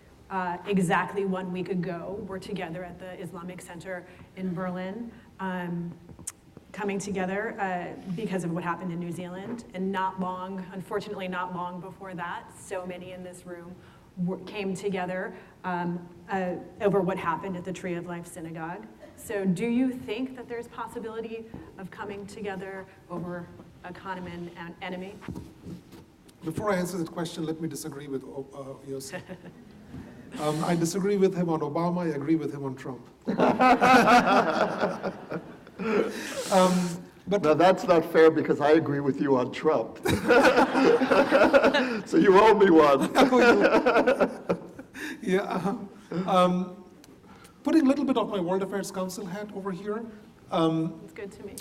exactly 1 week ago, were together at the Islamic Center in Berlin, coming together because of what happened in New Zealand. And unfortunately not long before that, so many in this room came together over what happened at the Tree of Life Synagogue. So do you think that there's possibility of coming together over a common enemy? Before I answer that question, let me disagree with Yossi. I disagree with him on Obama, I agree with him on Trump. But now that's not fair because I agree with you on Trump. So you owe me one. Yeah. Putting a little bit of my World Affairs Council hat over here. It's good to me.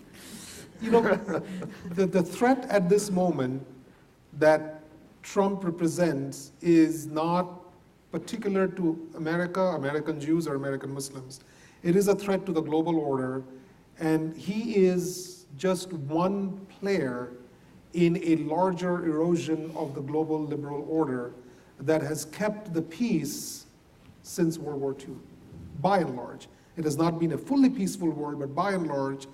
You know, the threat at this moment that Trump represents is not particular to America, American Jews, or American Muslims. It is a threat to the global order, and he is just one player in a larger erosion of the global liberal order that has kept the peace since World War II, by and large. It has not been a fully peaceful world, but by and large,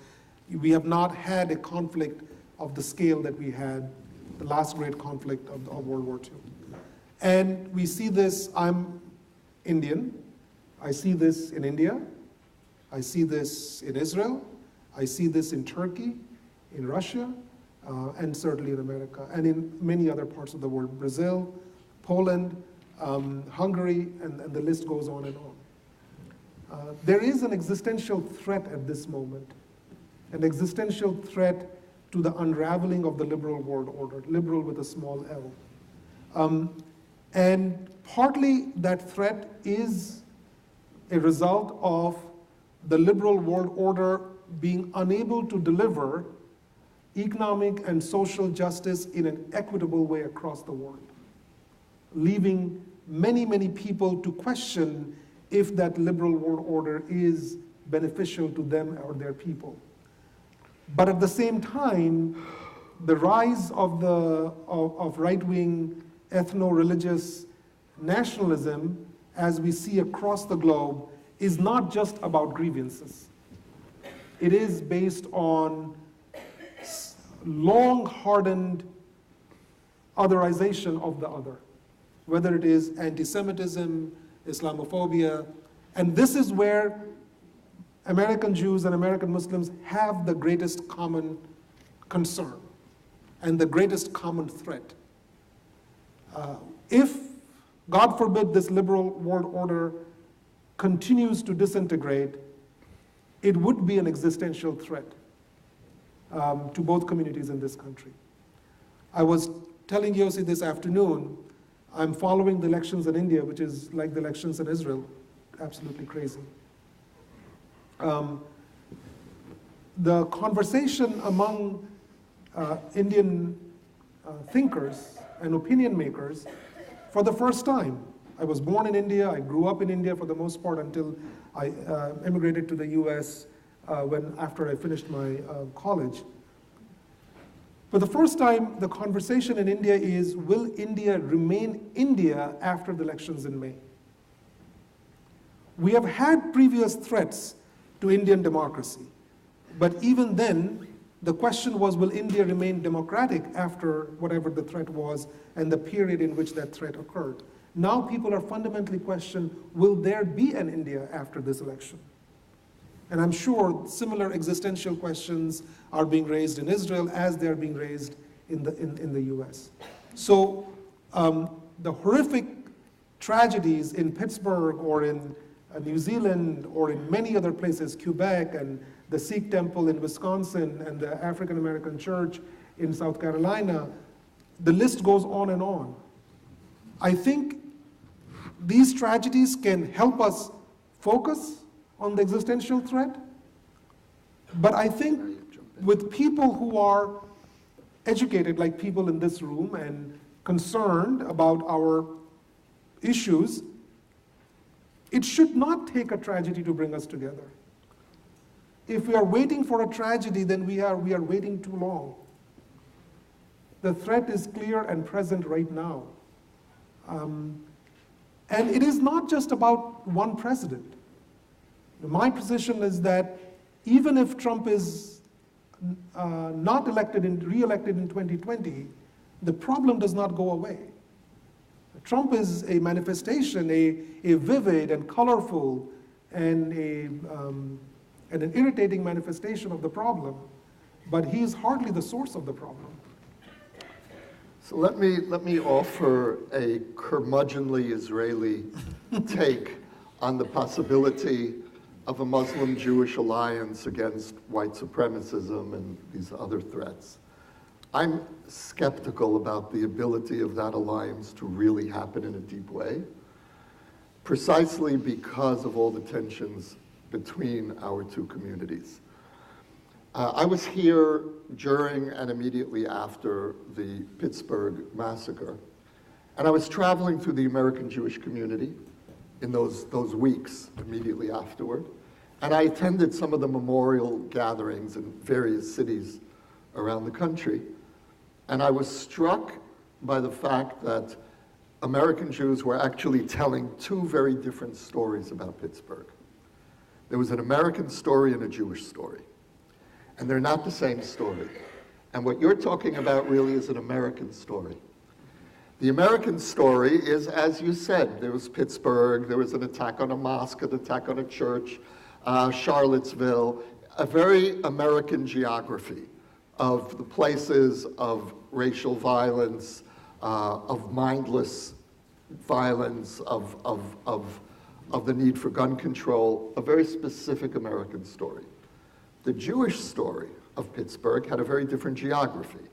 we have not had a conflict of the scale that we had, the last great conflict of World War II. And we see this, I'm Indian, I see this in India, I see this in Israel, I see this in Turkey, in Russia, and certainly in America, and in many other parts of the world, Brazil, Poland, Hungary, and the list goes on and on. There is an existential threat at this moment, an existential threat to the unraveling of the liberal world order, liberal with a small L. And partly that threat is a result of the liberal world order being unable to deliver economic and social justice in an equitable way across the world, leaving many, many people to question if that liberal world order is beneficial to them or their people. But at the same time, the rise of right-wing ethno-religious nationalism, as we see across the globe, is not just about grievances. It is based on long-hardened otherization of the other, whether it is anti-Semitism, Islamophobia, and this is where American Jews and American Muslims have the greatest common concern and the greatest common threat. If, God forbid, this liberal world order continues to disintegrate, it would be an existential threat to both communities in this country. I was telling Yossi this afternoon, I'm following the elections in India, which is like the elections in Israel, absolutely crazy. The conversation among Indian thinkers and opinion makers, for the first time, I was born in India, I grew up in India for the most part until I immigrated to the US after I finished my college. For the first time, the conversation in India is, will India remain India after the elections in May? We have had previous threats to Indian democracy, but even then, the question was, will India remain democratic after whatever the threat was and the period in which that threat occurred? Now people are fundamentally questioning, will there be an India after this election? And I'm sure similar existential questions are being raised in Israel as they're being raised in the US. So the horrific tragedies in Pittsburgh or in New Zealand or in many other places, Quebec and the Sikh temple in Wisconsin and the African American church in South Carolina, the list goes on and on. I think these tragedies can help us focus on the existential threat, but I think with people who are educated, like people in this room, and concerned about our issues, it should not take a tragedy to bring us together. If we are waiting for a tragedy, then we are waiting too long. The threat is clear and present right now. And it is not just about one president. My position is that even if Trump is not re-elected in 2020, the problem does not go away. Trump is a manifestation, a vivid and colorful and an irritating manifestation of the problem, but he is hardly the source of the problem. So let me offer a curmudgeonly Israeli take on the possibility of a Muslim-Jewish alliance against white supremacism and these other threats. I'm skeptical about the ability of that alliance to really happen in a deep way, precisely because of all the tensions between our two communities. I was here during and immediately after the Pittsburgh massacre, and I was traveling through the American Jewish community in those weeks immediately afterward, And I attended some of the memorial gatherings in various cities around the country. And I was struck by the fact that American Jews were actually telling two very different stories about Pittsburgh. There was an American story and a Jewish story. And they're not the same story. And what you're talking about really is an American story. The American story is, as you said, there was Pittsburgh, there was an attack on a mosque, an attack on a church, Charlottesville, a very American geography of the places of racial violence, of mindless violence, of the need for gun control, a very specific American story. The Jewish story of Pittsburgh had a very different geography.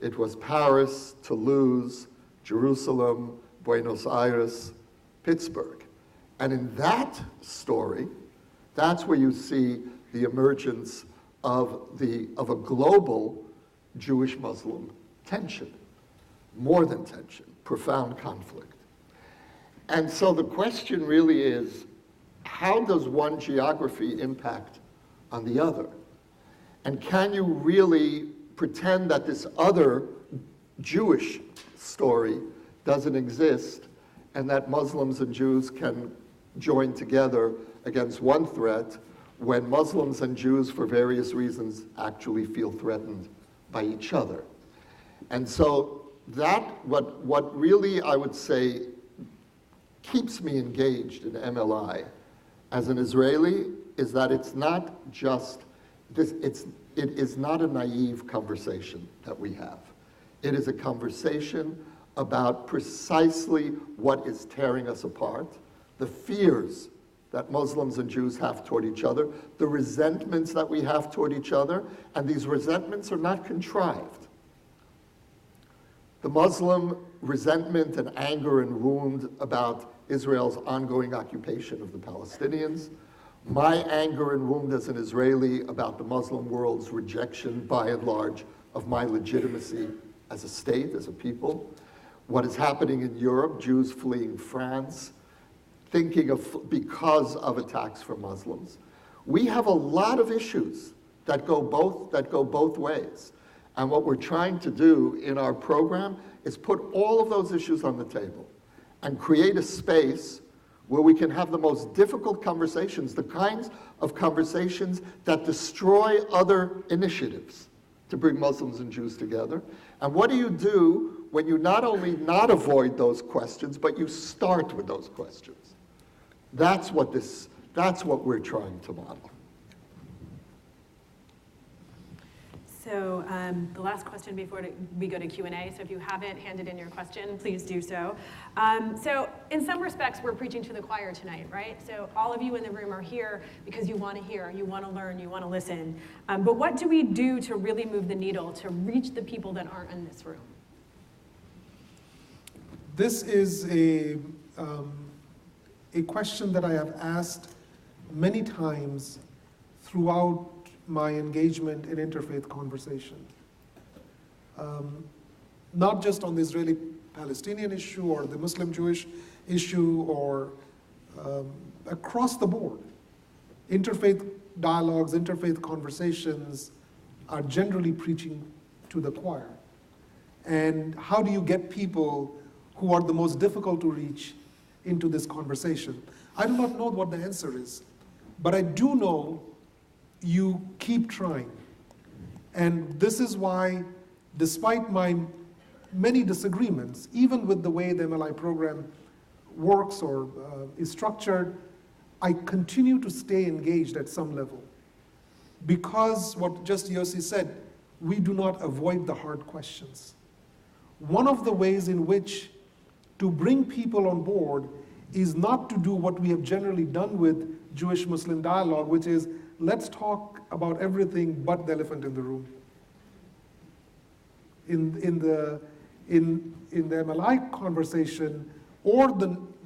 It was Paris, Toulouse, Jerusalem, Buenos Aires, Pittsburgh. And in that story, that's where you see the emergence of a global Jewish-Muslim tension, more than tension, profound conflict. And so the question really is, how does one geography impact on the other? And can you really pretend that this other Jewish story doesn't exist and that Muslims and Jews can join together against one threat when Muslims and Jews, for various reasons, actually feel threatened by each other? And so that, what really I would say keeps me engaged in MLI as an Israeli is that it's not just this, it is not a naive conversation that we have. It is a conversation about precisely what is tearing us apart, the fears that Muslims and Jews have toward each other, the resentments that we have toward each other, and these resentments are not contrived. The Muslim resentment and anger and wound about Israel's ongoing occupation of the Palestinians, my anger and wound as an Israeli about the Muslim world's rejection, by and large, of my legitimacy as a state, as a people, what is happening in Europe, Jews fleeing France, thinking of, because of attacks from Muslims. We have a lot of issues that go both ways. And what we're trying to do in our program is put all of those issues on the table and create a space where we can have the most difficult conversations, the kinds of conversations that destroy other initiatives to bring Muslims and Jews together. And what do you do when you not only not avoid those questions, but you start with those questions? That's what we're trying to model. So the last question before we go to Q&A, so if you haven't handed in your question, please do so. So in some respects, we're preaching to the choir tonight, right? So all of you in the room are here because you want to hear, you want to learn, you want to listen. But what do we do to really move the needle, to reach the people that aren't in this room? This is a question that I have asked many times throughout my engagement in interfaith conversation. Not just on the Israeli-Palestinian issue or the Muslim-Jewish issue or across the board. Interfaith dialogues, interfaith conversations are generally preaching to the choir. And how do you get people who are the most difficult to reach into this conversation? I do not know what the answer is, but I do know you keep trying. And this is why, despite my many disagreements, even with the way the MLI program works or is structured, I continue to stay engaged at some level. Because what just Yossi said, we do not avoid the hard questions. One of the ways in which to bring people on board is not to do what we have generally done with Jewish-Muslim dialogue, which is, let's talk about everything but the elephant in the room. In the MLI conversation, or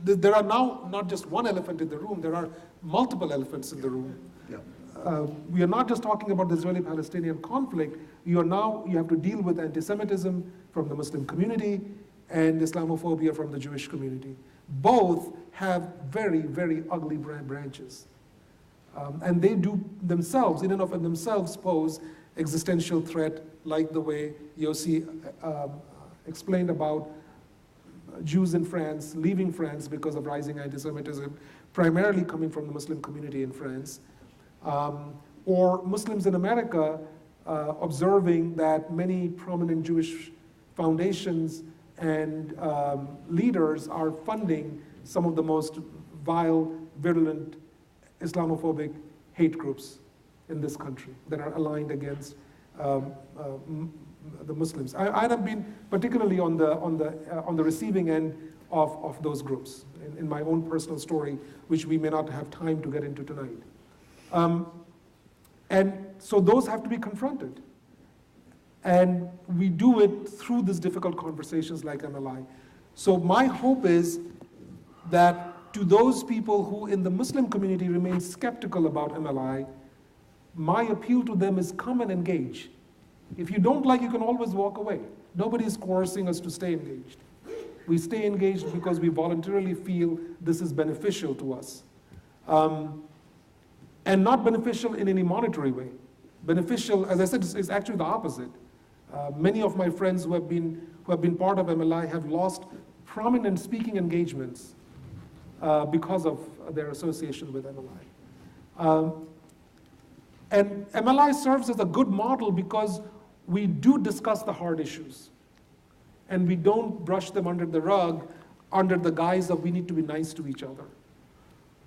there are now not just one elephant in the room, there are multiple elephants in the room. Yeah. We are not just talking about the Israeli-Palestinian conflict, you have to deal with anti-Semitism from the Muslim community and Islamophobia from the Jewish community. Both have very, very ugly branches. And they do themselves, in and of themselves, pose existential threat, like the way Yossi explained about Jews in France leaving France because of rising anti-Semitism, primarily coming from the Muslim community in France, or Muslims in America observing that many prominent Jewish foundations and leaders are funding some of the most vile, virulent, Islamophobic hate groups in this country that are aligned against the Muslims. I have been particularly on the receiving end of those groups in my own personal story, which we may not have time to get into tonight. And so those have to be confronted. And we do it through these difficult conversations like MLI. So my hope is that to those people who in the Muslim community remain skeptical about MLI, my appeal to them is come and engage. If you don't like, you can always walk away. Nobody is coercing us to stay engaged. We stay engaged because we voluntarily feel this is beneficial to us. And not beneficial in any monetary way. Beneficial, as I said, is actually the opposite. Many of my friends who have been part of MLI have lost prominent speaking engagements because of their association with MLI. And MLI serves as a good model because we do discuss the hard issues. And we don't brush them under the rug under the guise of we need to be nice to each other.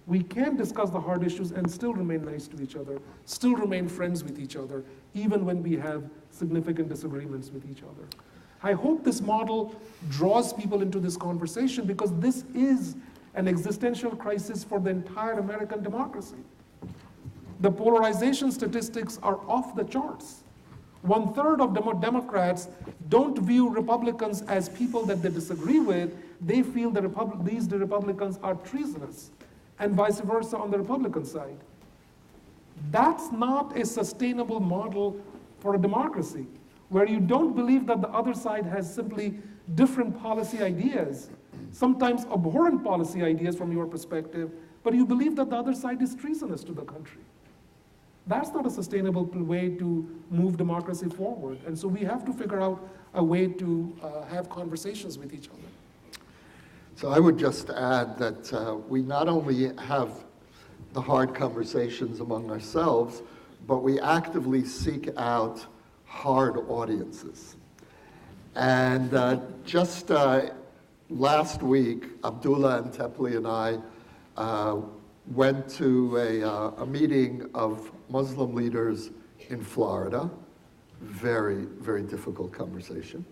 We can discuss the hard issues and still remain nice to each other, still remain friends with each other, even when we have significant disagreements with each other. I hope this model draws people into this conversation because this is an existential crisis for the entire American democracy. The polarization statistics are off the charts. 1/3 of Democrats don't view Republicans as people that they disagree with. They feel that these Republicans are treasonous, and vice versa on the Republican side. That's not a sustainable model for a democracy, where you don't believe that the other side has simply different policy ideas, sometimes abhorrent policy ideas from your perspective, but you believe that the other side is treasonous to the country. That's not a sustainable way to move democracy forward. And so we have to figure out a way to have conversations with each other. So I would just add that we not only have the hard conversations among ourselves, but we actively seek out hard audiences. And just last week, Abdullah and Tepli and I went to a meeting of Muslim leaders in Florida. Very, very difficult conversation.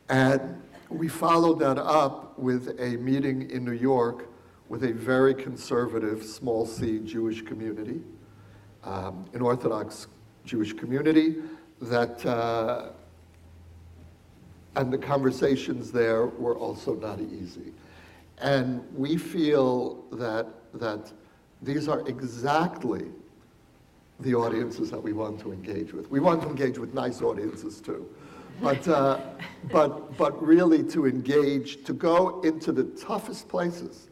And we followed that up with a meeting in New York with a very conservative, small c Jewish community, an Orthodox Jewish community that, and the conversations there were also not easy. And we feel that these are exactly the audiences that we want to engage with. We want to engage with nice audiences too. But really to engage, to go into the toughest places,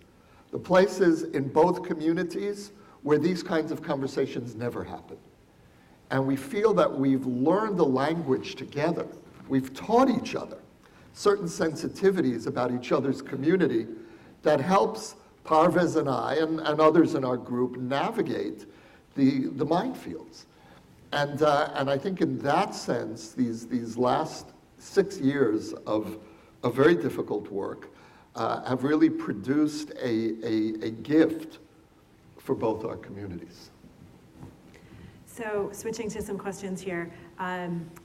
the places in both communities where these kinds of conversations never happen. And we feel that we've learned the language together. We've taught each other certain sensitivities about each other's community that helps Parvez and I and others in our group navigate the minefields. And I think in that sense, these last 6 years of very difficult work have really produced a gift for both our communities. So switching to some questions here.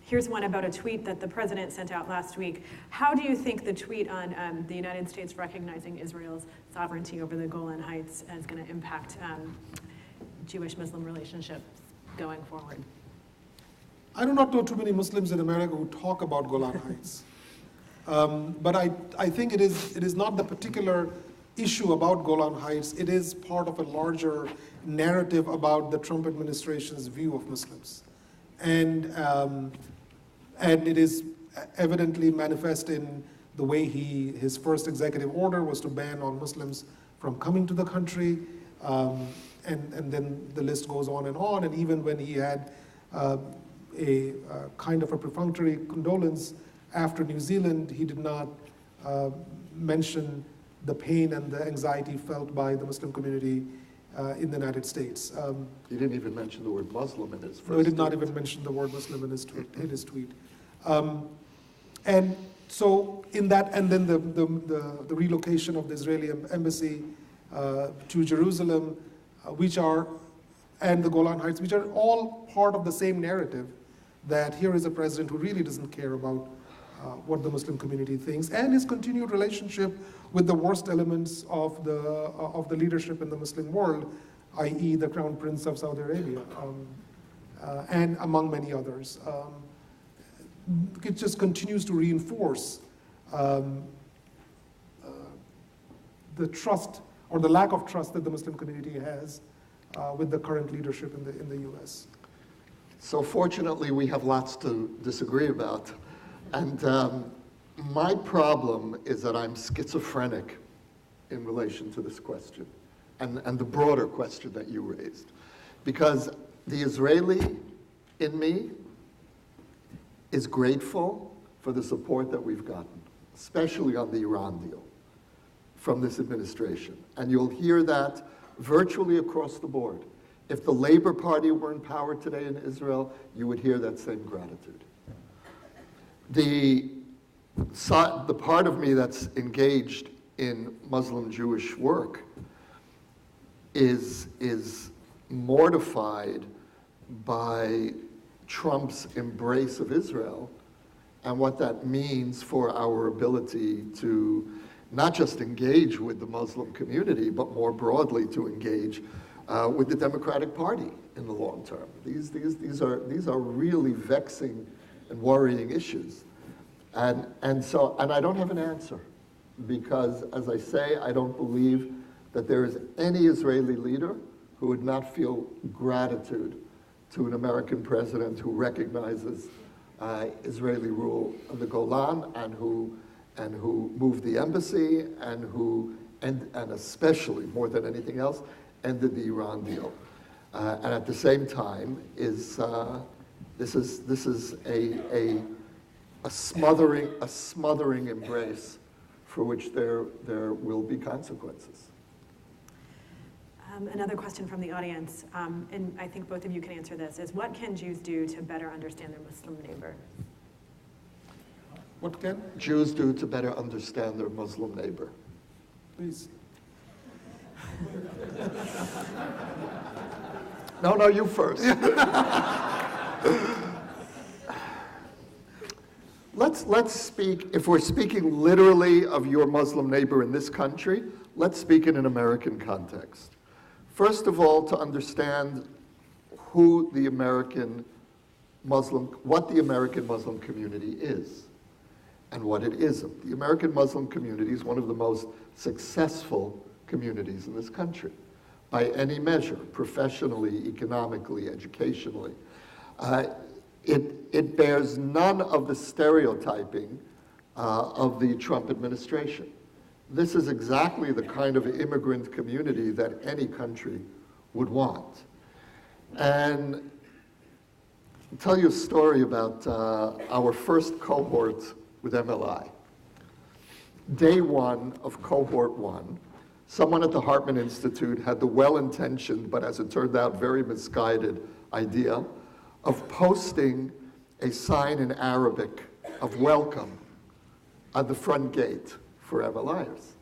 Here's one about a tweet that the president sent out last week. How do you think the tweet on the United States recognizing Israel's sovereignty over the Golan Heights is going to impact Jewish-Muslim relationships going forward? I do not know too many Muslims in America who talk about Golan Heights. But I think it is not the particular issue about Golan Heights. It is part of a larger narrative about the Trump administration's view of Muslims. And it is evidently manifest in the way his first executive order was to ban all Muslims from coming to the country. And then the list goes on, and even when he had a kind of a perfunctory condolence after New Zealand, he did not mention the pain and the anxiety felt by the Muslim community in the United States. He didn't even mention the word Muslim in his first No, he did not tweet. even mention the word Muslim in his tweet. And so in that, and then the relocation of the Israeli embassy to Jerusalem, and the Golan Heights, which are all part of the same narrative, that here is a president who really doesn't care about what the Muslim community thinks, and his continued relationship with the worst elements of the leadership in the Muslim world, i.e. the Crown Prince of Saudi Arabia, and among many others. It just continues to reinforce the trust or the lack of trust that the Muslim community has with the current leadership in the U.S. So fortunately, we have lots to disagree about. And my problem is that I'm schizophrenic in relation to this question and the broader question that you raised. Because the Israeli in me is grateful for the support that we've gotten, especially on the Iran deal from this administration. And you'll hear that virtually across the board. If the Labor Party were in power today in Israel, you would hear that same gratitude. The part of me that's engaged in Muslim-Jewish work is mortified by Trump's embrace of Israel and what that means for our ability to not just engage with the Muslim community, but more broadly to engage with the Democratic Party in the long term. These are really vexing and worrying issues. And I don't have an answer because, as I say, I don't believe that there is any Israeli leader who would not feel gratitude to an American president who recognizes Israeli rule of the Golan and who moved the embassy and especially more than anything else ended the Iran deal. And at the same time this is a smothering embrace for which there will be consequences. Another question from the audience, and I think both of you can answer this, is what can Jews do to better understand their Muslim neighbor? What can? Jews do to better understand their Muslim neighbor? Please. No, you first. Let's speak, if we're speaking literally of your Muslim neighbor in this country, let's speak in an American context. First of all, to understand what the American Muslim community is and what it isn't. The American Muslim community is one of the most successful communities in this country by any measure, professionally, economically, educationally. It bears none of the stereotyping of the Trump administration. This is exactly the kind of immigrant community that any country would want. And I'll tell you a story about our first cohort with MLI. Day one of cohort one, someone at the Hartman Institute had the well-intentioned, but as it turned out, very misguided idea of posting a sign in Arabic of welcome at the front gate for MLIers.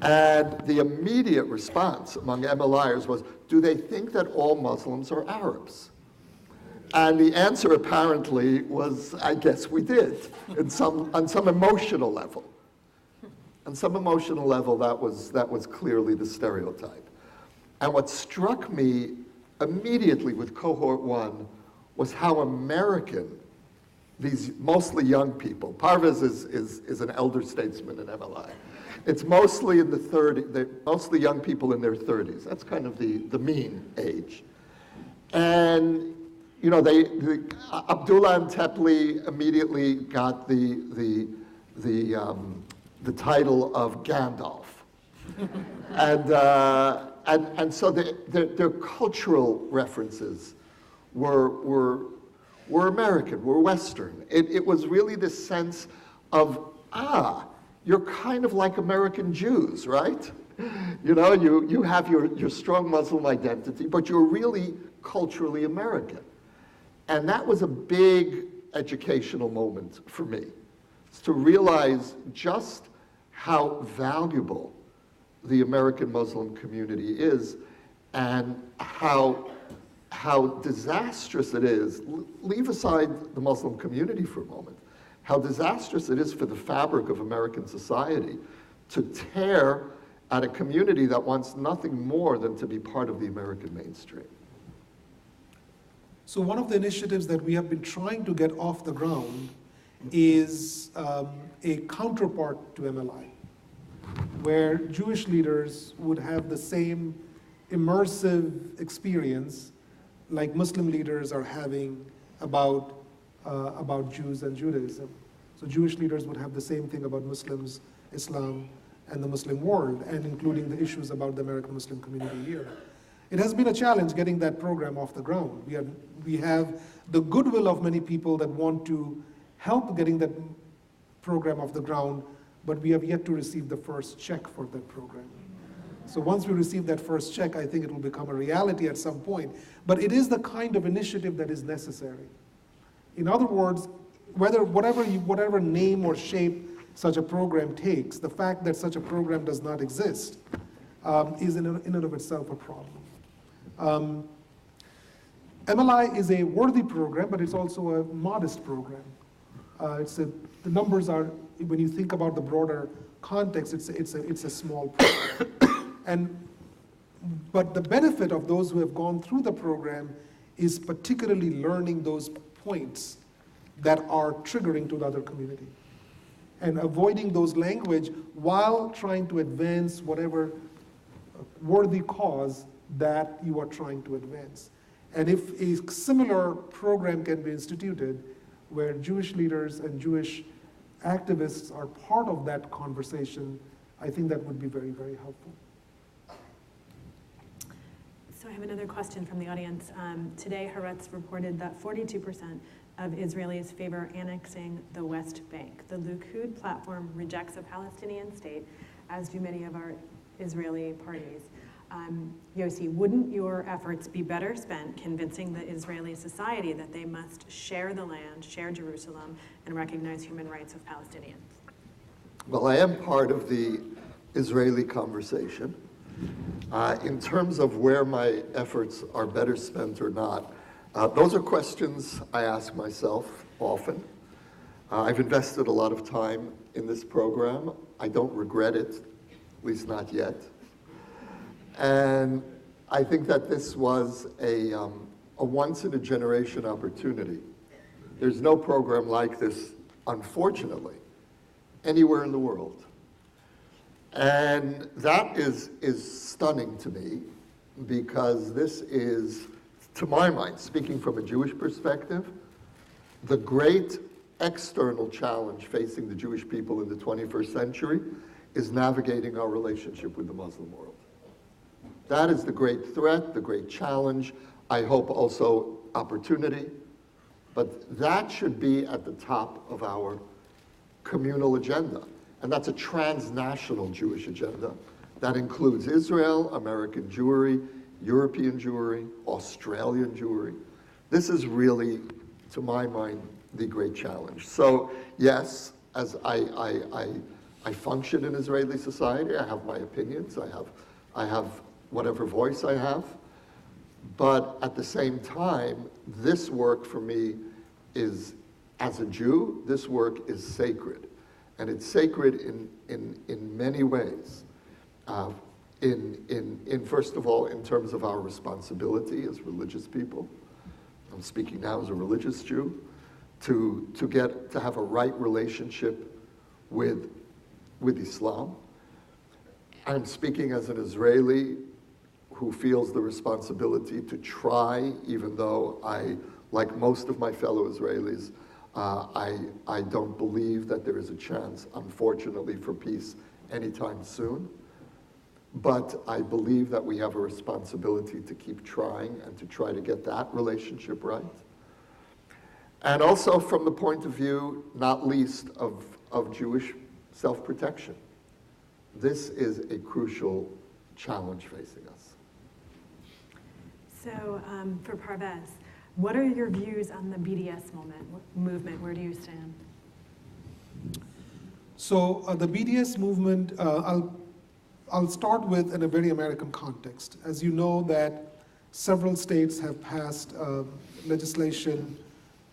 And the immediate response among MLIers was, do they think that all Muslims are Arabs? And the answer apparently was, I guess we did, on some emotional level. On some emotional level, that was clearly the stereotype. And what struck me immediately with cohort one was how American these mostly young people, Parvez is an elder statesman in MLI. It's mostly in the 30s, mostly young people in their 30s. That's kind of the mean age. And you know, Abdullah and Tepli immediately got the title of Gandalf. And and so their cultural references were American, were Western. It was really this sense of, you're kind of like American Jews, right? You know, you have your strong Muslim identity, but you're really culturally American. And that was a big educational moment for me, to realize just how valuable the American Muslim community is and how disastrous it is. Leave aside the Muslim community for a moment. How disastrous it is for the fabric of American society to tear at a community that wants nothing more than to be part of the American mainstream. So one of the initiatives that we have been trying to get off the ground is a counterpart to MLI, where Jewish leaders would have the same immersive experience like Muslim leaders are having about Jews and Judaism. So Jewish leaders would have the same thing about Muslims, Islam, and the Muslim world, and including the issues about the American Muslim community here. It has been a challenge getting that program off the ground. We have the goodwill of many people that want to help getting that program off the ground, but we have yet to receive the first check for that program. So once we receive that first check, I think it will become a reality at some point. But it is the kind of initiative that is necessary. In other words, whatever name or shape such a program takes, the fact that such a program does not exist is in and of itself a problem. MLI is a worthy program, but it's also a modest program. The numbers are, when you think about the broader context, it's a small program. But the benefit of those who have gone through the program is particularly learning those points that are triggering to the other community and avoiding those language while trying to advance whatever worthy cause that you are trying to advance. And if a similar program can be instituted where Jewish leaders and Jewish activists are part of that conversation, I think that would be very, very helpful. So I have another question from the audience. Today, Haaretz reported that 42% of Israelis favor annexing the West Bank. The Likud platform rejects a Palestinian state, as do many of our Israeli parties. Yossi, wouldn't your efforts be better spent convincing the Israeli society that they must share the land, share Jerusalem, and recognize human rights of Palestinians? Well, I am part of the Israeli conversation. In terms of where my efforts are better spent or not, those are questions I ask myself often. I've invested a lot of time in this program. I don't regret it, at least not yet. And I think that this was a once-in-a-generation opportunity. There's no program like this, unfortunately, anywhere in the world. And that is stunning to me, because this is, to my mind, speaking from a Jewish perspective, the great external challenge facing the Jewish people in the 21st century is navigating our relationship with the Muslim world. That is the great threat, the great challenge, I hope also opportunity, but that should be at the top of our communal agenda. And that's a transnational Jewish agenda that includes Israel, American Jewry, European Jewry, Australian Jewry. This is really, to my mind, the great challenge. So yes, as I function in Israeli society, I have my opinions, I have whatever voice I have, but at the same time, this work for me is, as a Jew, this work is sacred. And it's sacred in many ways. First of all, in terms of our responsibility as religious people. I'm speaking now as a religious Jew, to have a right relationship with Islam. I'm speaking as an Israeli who feels the responsibility to try, even though I, like most of my fellow Israelis, I don't believe that there is a chance, unfortunately, for peace anytime soon. But I believe that we have a responsibility to keep trying and to try to get that relationship right. And also from the point of view, not least, of Jewish self-protection. This is a crucial challenge facing us. So for Parvez, what are your views on the BDS movement? Where do you stand? So the BDS movement, I'll start with in a very American context. As you know that several states have passed legislation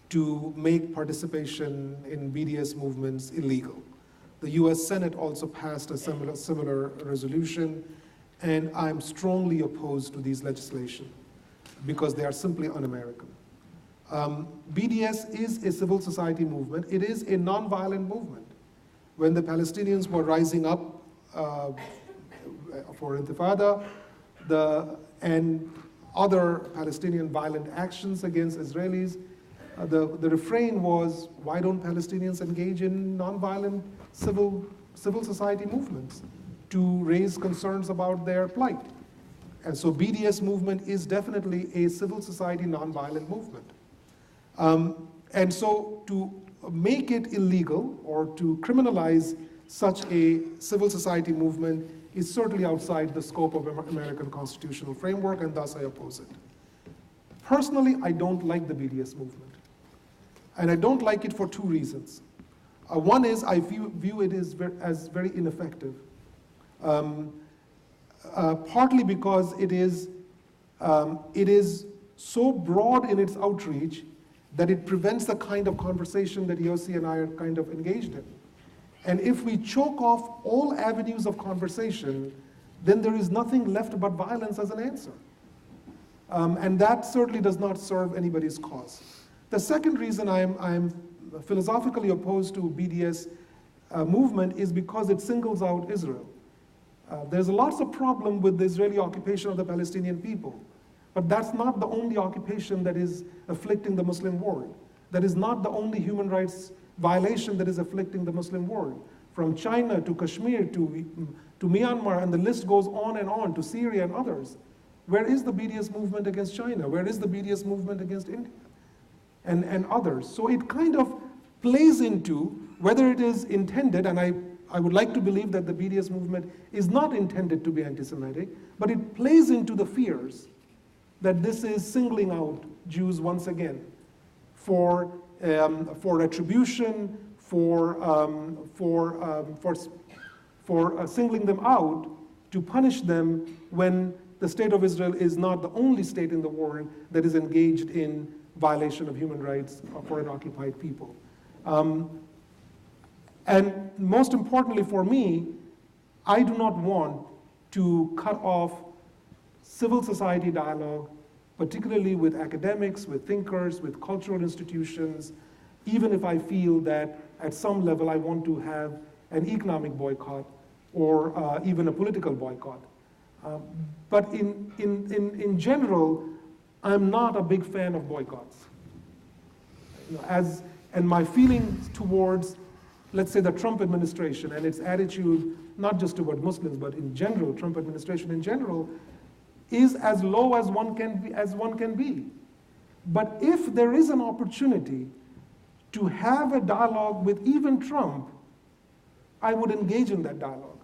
to make participation in BDS movements illegal. The US Senate also passed a similar resolution, and I'm strongly opposed to these legislation because they are simply un-American. BDS is a civil society movement. It is a nonviolent movement. When the Palestinians were rising up for Intifada and other Palestinian violent actions against Israelis, the refrain was, why don't Palestinians engage in nonviolent civil society movements to raise concerns about their plight? And so BDS movement is definitely a civil society nonviolent movement. And so to make it illegal or to criminalize such a civil society movement is certainly outside the scope of American constitutional framework, and thus I oppose it. Personally, I don't like the BDS movement. And I don't like it for two reasons. One is I view it as very ineffective. Partly because it is so broad in its outreach that it prevents the kind of conversation that Yossi and I are kind of engaged in. And if we choke off all avenues of conversation, then there is nothing left but violence as an answer. And that certainly does not serve anybody's cause. The second reason I'm philosophically opposed to BDS movement is because it singles out Israel. There's lots of problem with the Israeli occupation of the Palestinian people, but that's not the only occupation that is afflicting the Muslim world. That is not the only human rights violation that is afflicting the Muslim world. From China to Kashmir to Myanmar, and the list goes on, to Syria and others. Where is the BDS movement against China? Where is the BDS movement against India? And others. So it kind of plays into whether it is intended, and I would like to believe that the BDS movement is not intended to be anti-Semitic, but it plays into the fears that this is singling out Jews once again for retribution, for singling them out to punish them when the state of Israel is not the only state in the world that is engaged in violation of human rights for an occupied people. And most importantly for me, I do not want to cut off civil society dialogue, particularly with academics, with thinkers, with cultural institutions, even if I feel that at some level I want to have an economic boycott or even a political boycott. But in general, I'm not a big fan of boycotts. And my feelings towards, let's say, the Trump administration and its attitude, not just toward Muslims, but in general, Trump administration in general, is as low as one can be. But if there is an opportunity to have a dialogue with even Trump, I would engage in that dialogue.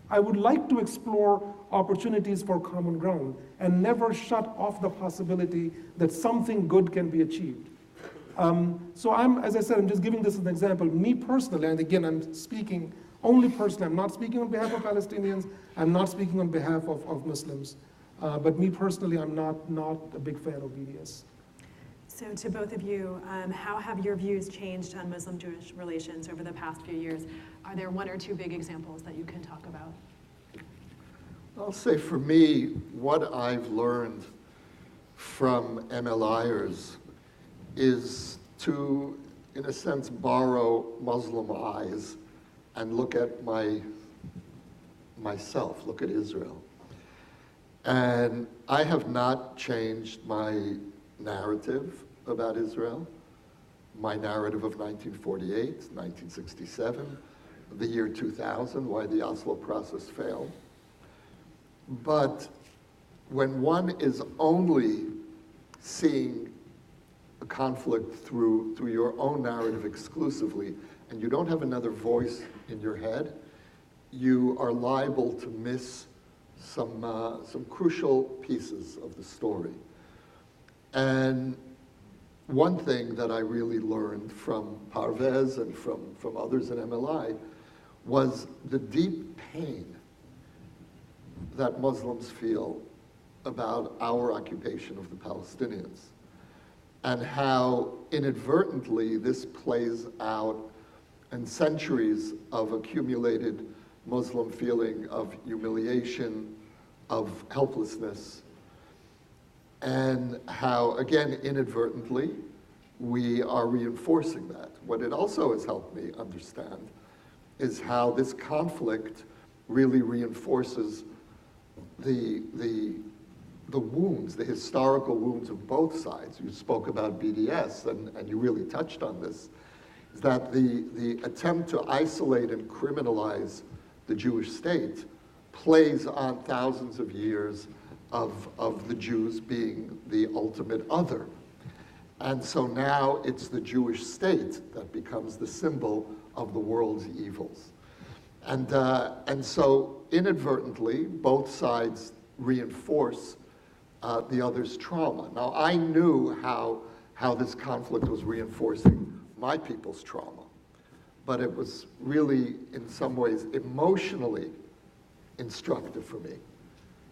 I would like to explore opportunities for common ground and never shut off the possibility that something good can be achieved. So as I said, I'm just giving this as an example. Me personally, and again, I'm speaking only personally, I'm not speaking on behalf of Palestinians, I'm not speaking on behalf of Muslims. But me personally, I'm not a big fan of BDS. So to both of you, how have your views changed on Muslim-Jewish relations over the past few years? Are there one or two big examples that you can talk about? I'll say for me, what I've learned from MLIers is to, in a sense, borrow Muslim eyes and look at myself, look at Israel. And I have not changed my narrative about Israel, my narrative of 1948, 1967, the year 2000, why the Oslo process failed. But when one is only seeing a conflict through your own narrative exclusively, and you don't have another voice in your head, you are liable to miss some crucial pieces of the story. And one thing that I really learned from Parvez and from others in MLI was the deep pain that Muslims feel about our occupation of the Palestinians, and how inadvertently this plays out in centuries of accumulated Muslim feeling of humiliation, of helplessness, and how, again, inadvertently, we are reinforcing that. What it also has helped me understand is how this conflict really reinforces the wounds, the historical wounds of both sides. You spoke about BDS, and you really touched on this, is that the attempt to isolate and criminalize the Jewish state plays on thousands of years of the Jews being the ultimate other. And so now it's the Jewish state that becomes the symbol of the world's evils. And so inadvertently, both sides reinforce the other's trauma. Now, I knew how this conflict was reinforcing my people's trauma, but it was really, in some ways, emotionally instructive for me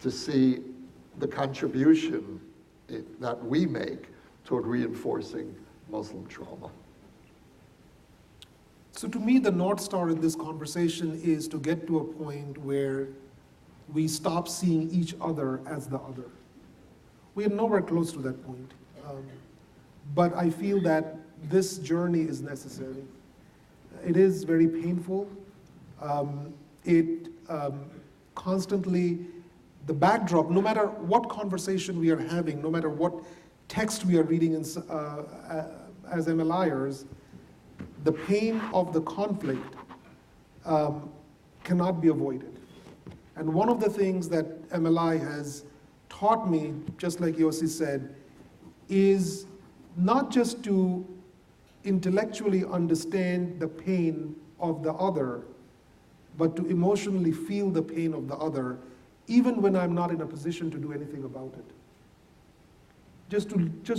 to see the contribution that we make toward reinforcing Muslim trauma. So to me, the North Star in this conversation is to get to a point where we stop seeing each other as the other. We are nowhere close to that point. But I feel that this journey is necessary. It is very painful. Constantly, the backdrop, no matter what conversation we are having, no matter what text we are reading as MLIers, the pain of the conflict cannot be avoided. And one of the things that MLI has taught me, just like Yossi said, is not just to intellectually understand the pain of the other, but to emotionally feel the pain of the other, even when I'm not in a position to do anything about it. Just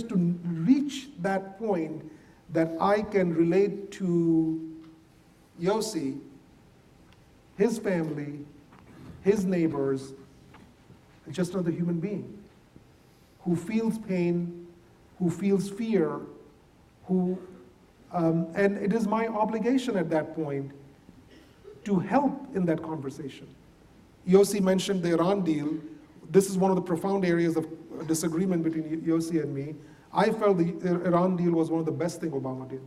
to reach that point that I can relate to Yossi, his family, his neighbors, just another human being who feels pain, who feels fear, and it is my obligation at that point to help in that conversation. Yossi mentioned the Iran deal. This is one of the profound areas of disagreement between Yossi and me. I felt the Iran deal was one of the best things Obama did.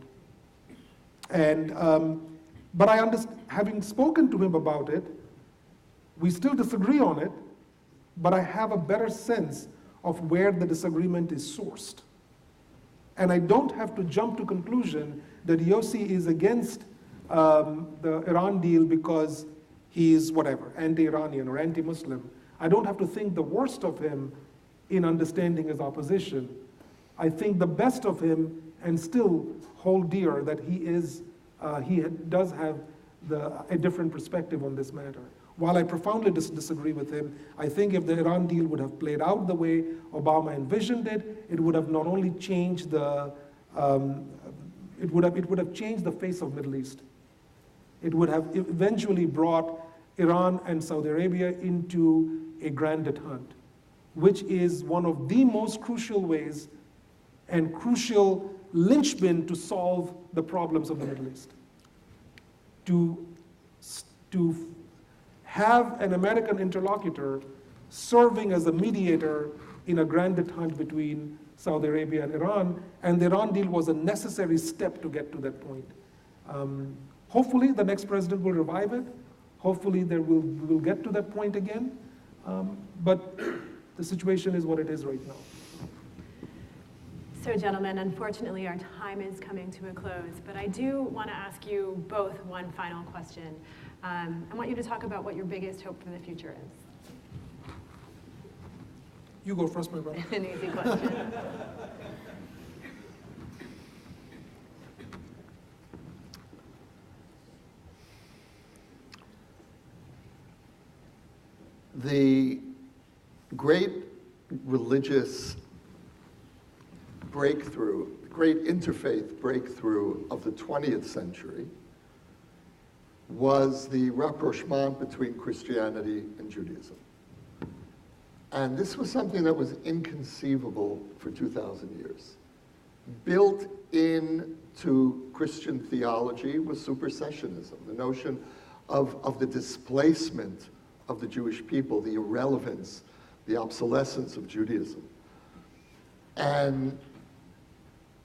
But having spoken to him about it, we still disagree on it, but I have a better sense of where the disagreement is sourced. And I don't have to jump to conclusion that Yossi is against the Iran deal because he is whatever, anti-Iranian or anti-Muslim. I don't have to think the worst of him in understanding his opposition. I think the best of him and still hold dear that he does have a different perspective on this matter. While I profoundly disagree with him, I think if the Iran deal would have played out the way Obama envisioned it, it would have not only changed it would have changed the face of Middle East. It would have eventually brought Iran and Saudi Arabia into a grand detente, which is one of the most crucial ways and crucial linchpin to solve the problems of the Middle East. To have an American interlocutor serving as a mediator in a grand detente between Saudi Arabia and Iran, and the Iran deal was a necessary step to get to that point. Hopefully the next president will revive it. Hopefully we'll get to that point again. But the situation is what it is right now. So gentlemen, unfortunately our time is coming to a close, but I do want to ask you both one final question. I want you to talk about what your biggest hope for the future is. You go first, my brother. An easy question. The great religious breakthrough, great interfaith breakthrough of the 20th century was the rapprochement between Christianity and Judaism. And this was something that was inconceivable for 2,000 years. Built into Christian theology was supersessionism, the notion of the displacement of the Jewish people, the irrelevance, the obsolescence of Judaism. And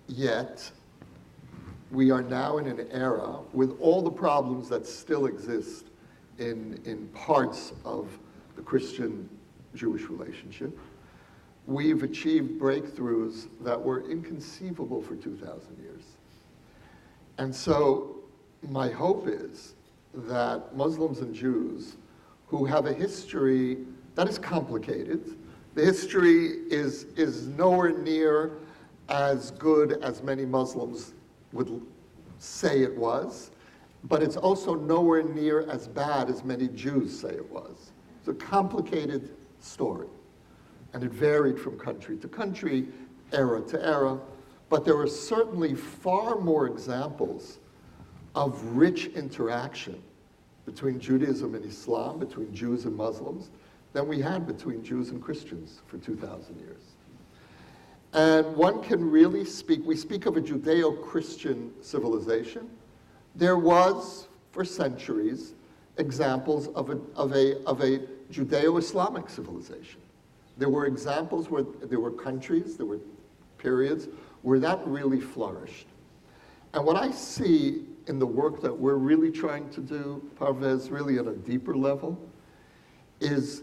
yet, we are now in an era with all the problems that still exist in parts of the Christian-Jewish relationship. We've achieved breakthroughs that were inconceivable for 2,000 years. And so my hope is that Muslims and Jews who have a history that is complicated, the history is nowhere near as good as many Muslims would say it was, but it's also nowhere near as bad as many Jews say it was. It's a complicated story, and it varied from country to country, era to era, but there are certainly far more examples of rich interaction between Judaism and Islam, between Jews and Muslims, than we had between Jews and Christians for 2,000 years. And one can really we speak of a Judeo-Christian civilization. There was, for centuries, examples of a Judeo-Islamic civilization. There were examples where there were countries, there were periods where that really flourished. And what I see in the work that we're really trying to do, Parvez, really at a deeper level, is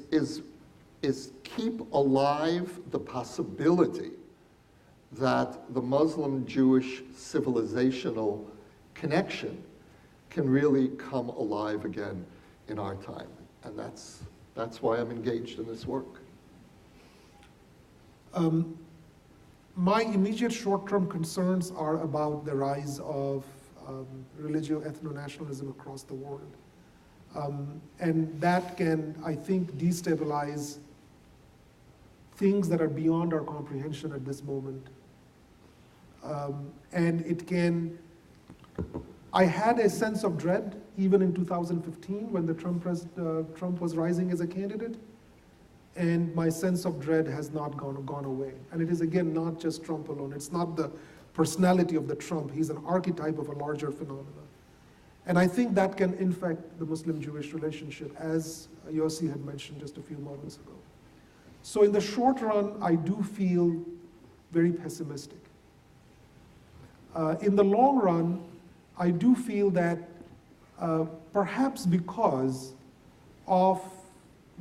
keep alive the possibility that the Muslim-Jewish civilizational connection can really come alive again in our time. And that's why I'm engaged in this work. My immediate short-term concerns are about the rise of religio-ethno-nationalism across the world. And that can, I think, destabilize things that are beyond our comprehension at this moment. And it can, I had a sense of dread even in 2015 when Trump was rising as a candidate, and my sense of dread has not gone away. And it is, again, not just Trump alone. It's not the personality of the Trump. He's an archetype of a larger phenomenon. And I think that can infect the Muslim-Jewish relationship, as Yossi had mentioned just a few moments ago. So in the short run, I do feel very pessimistic. In the long run, I do feel that perhaps because of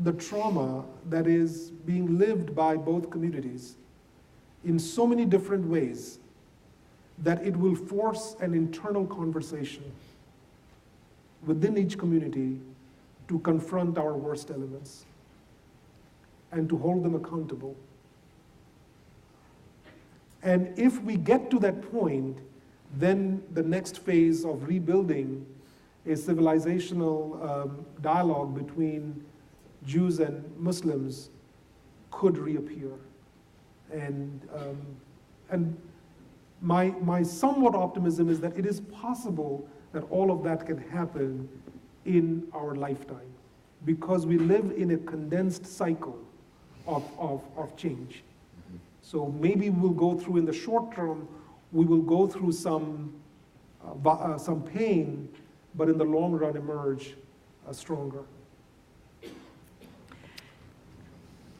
the trauma that is being lived by both communities in so many different ways, that it will force an internal conversation within each community to confront our worst elements and to hold them accountable. And if we get to that point, then the next phase of rebuilding a civilizational dialogue between Jews and Muslims could reappear. And my somewhat optimism is that it is possible that all of that can happen in our lifetime, because we live in a condensed cycle of change. So maybe we'll go through, in the short term, we will go through some pain, but in the long run emerge stronger.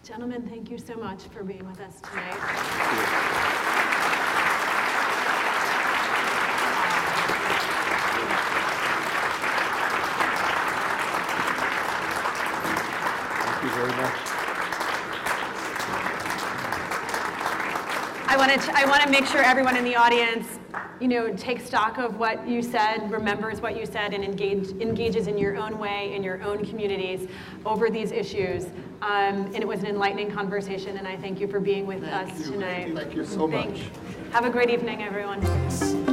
Gentlemen, thank you so much for being with us tonight. Very much. I want to make sure everyone in the audience, takes stock of what you said, remembers what you said, and engages in your own way in your own communities over these issues. And it was an enlightening conversation, and I thank you for being with us tonight. Thank you so much. Have a great evening, everyone.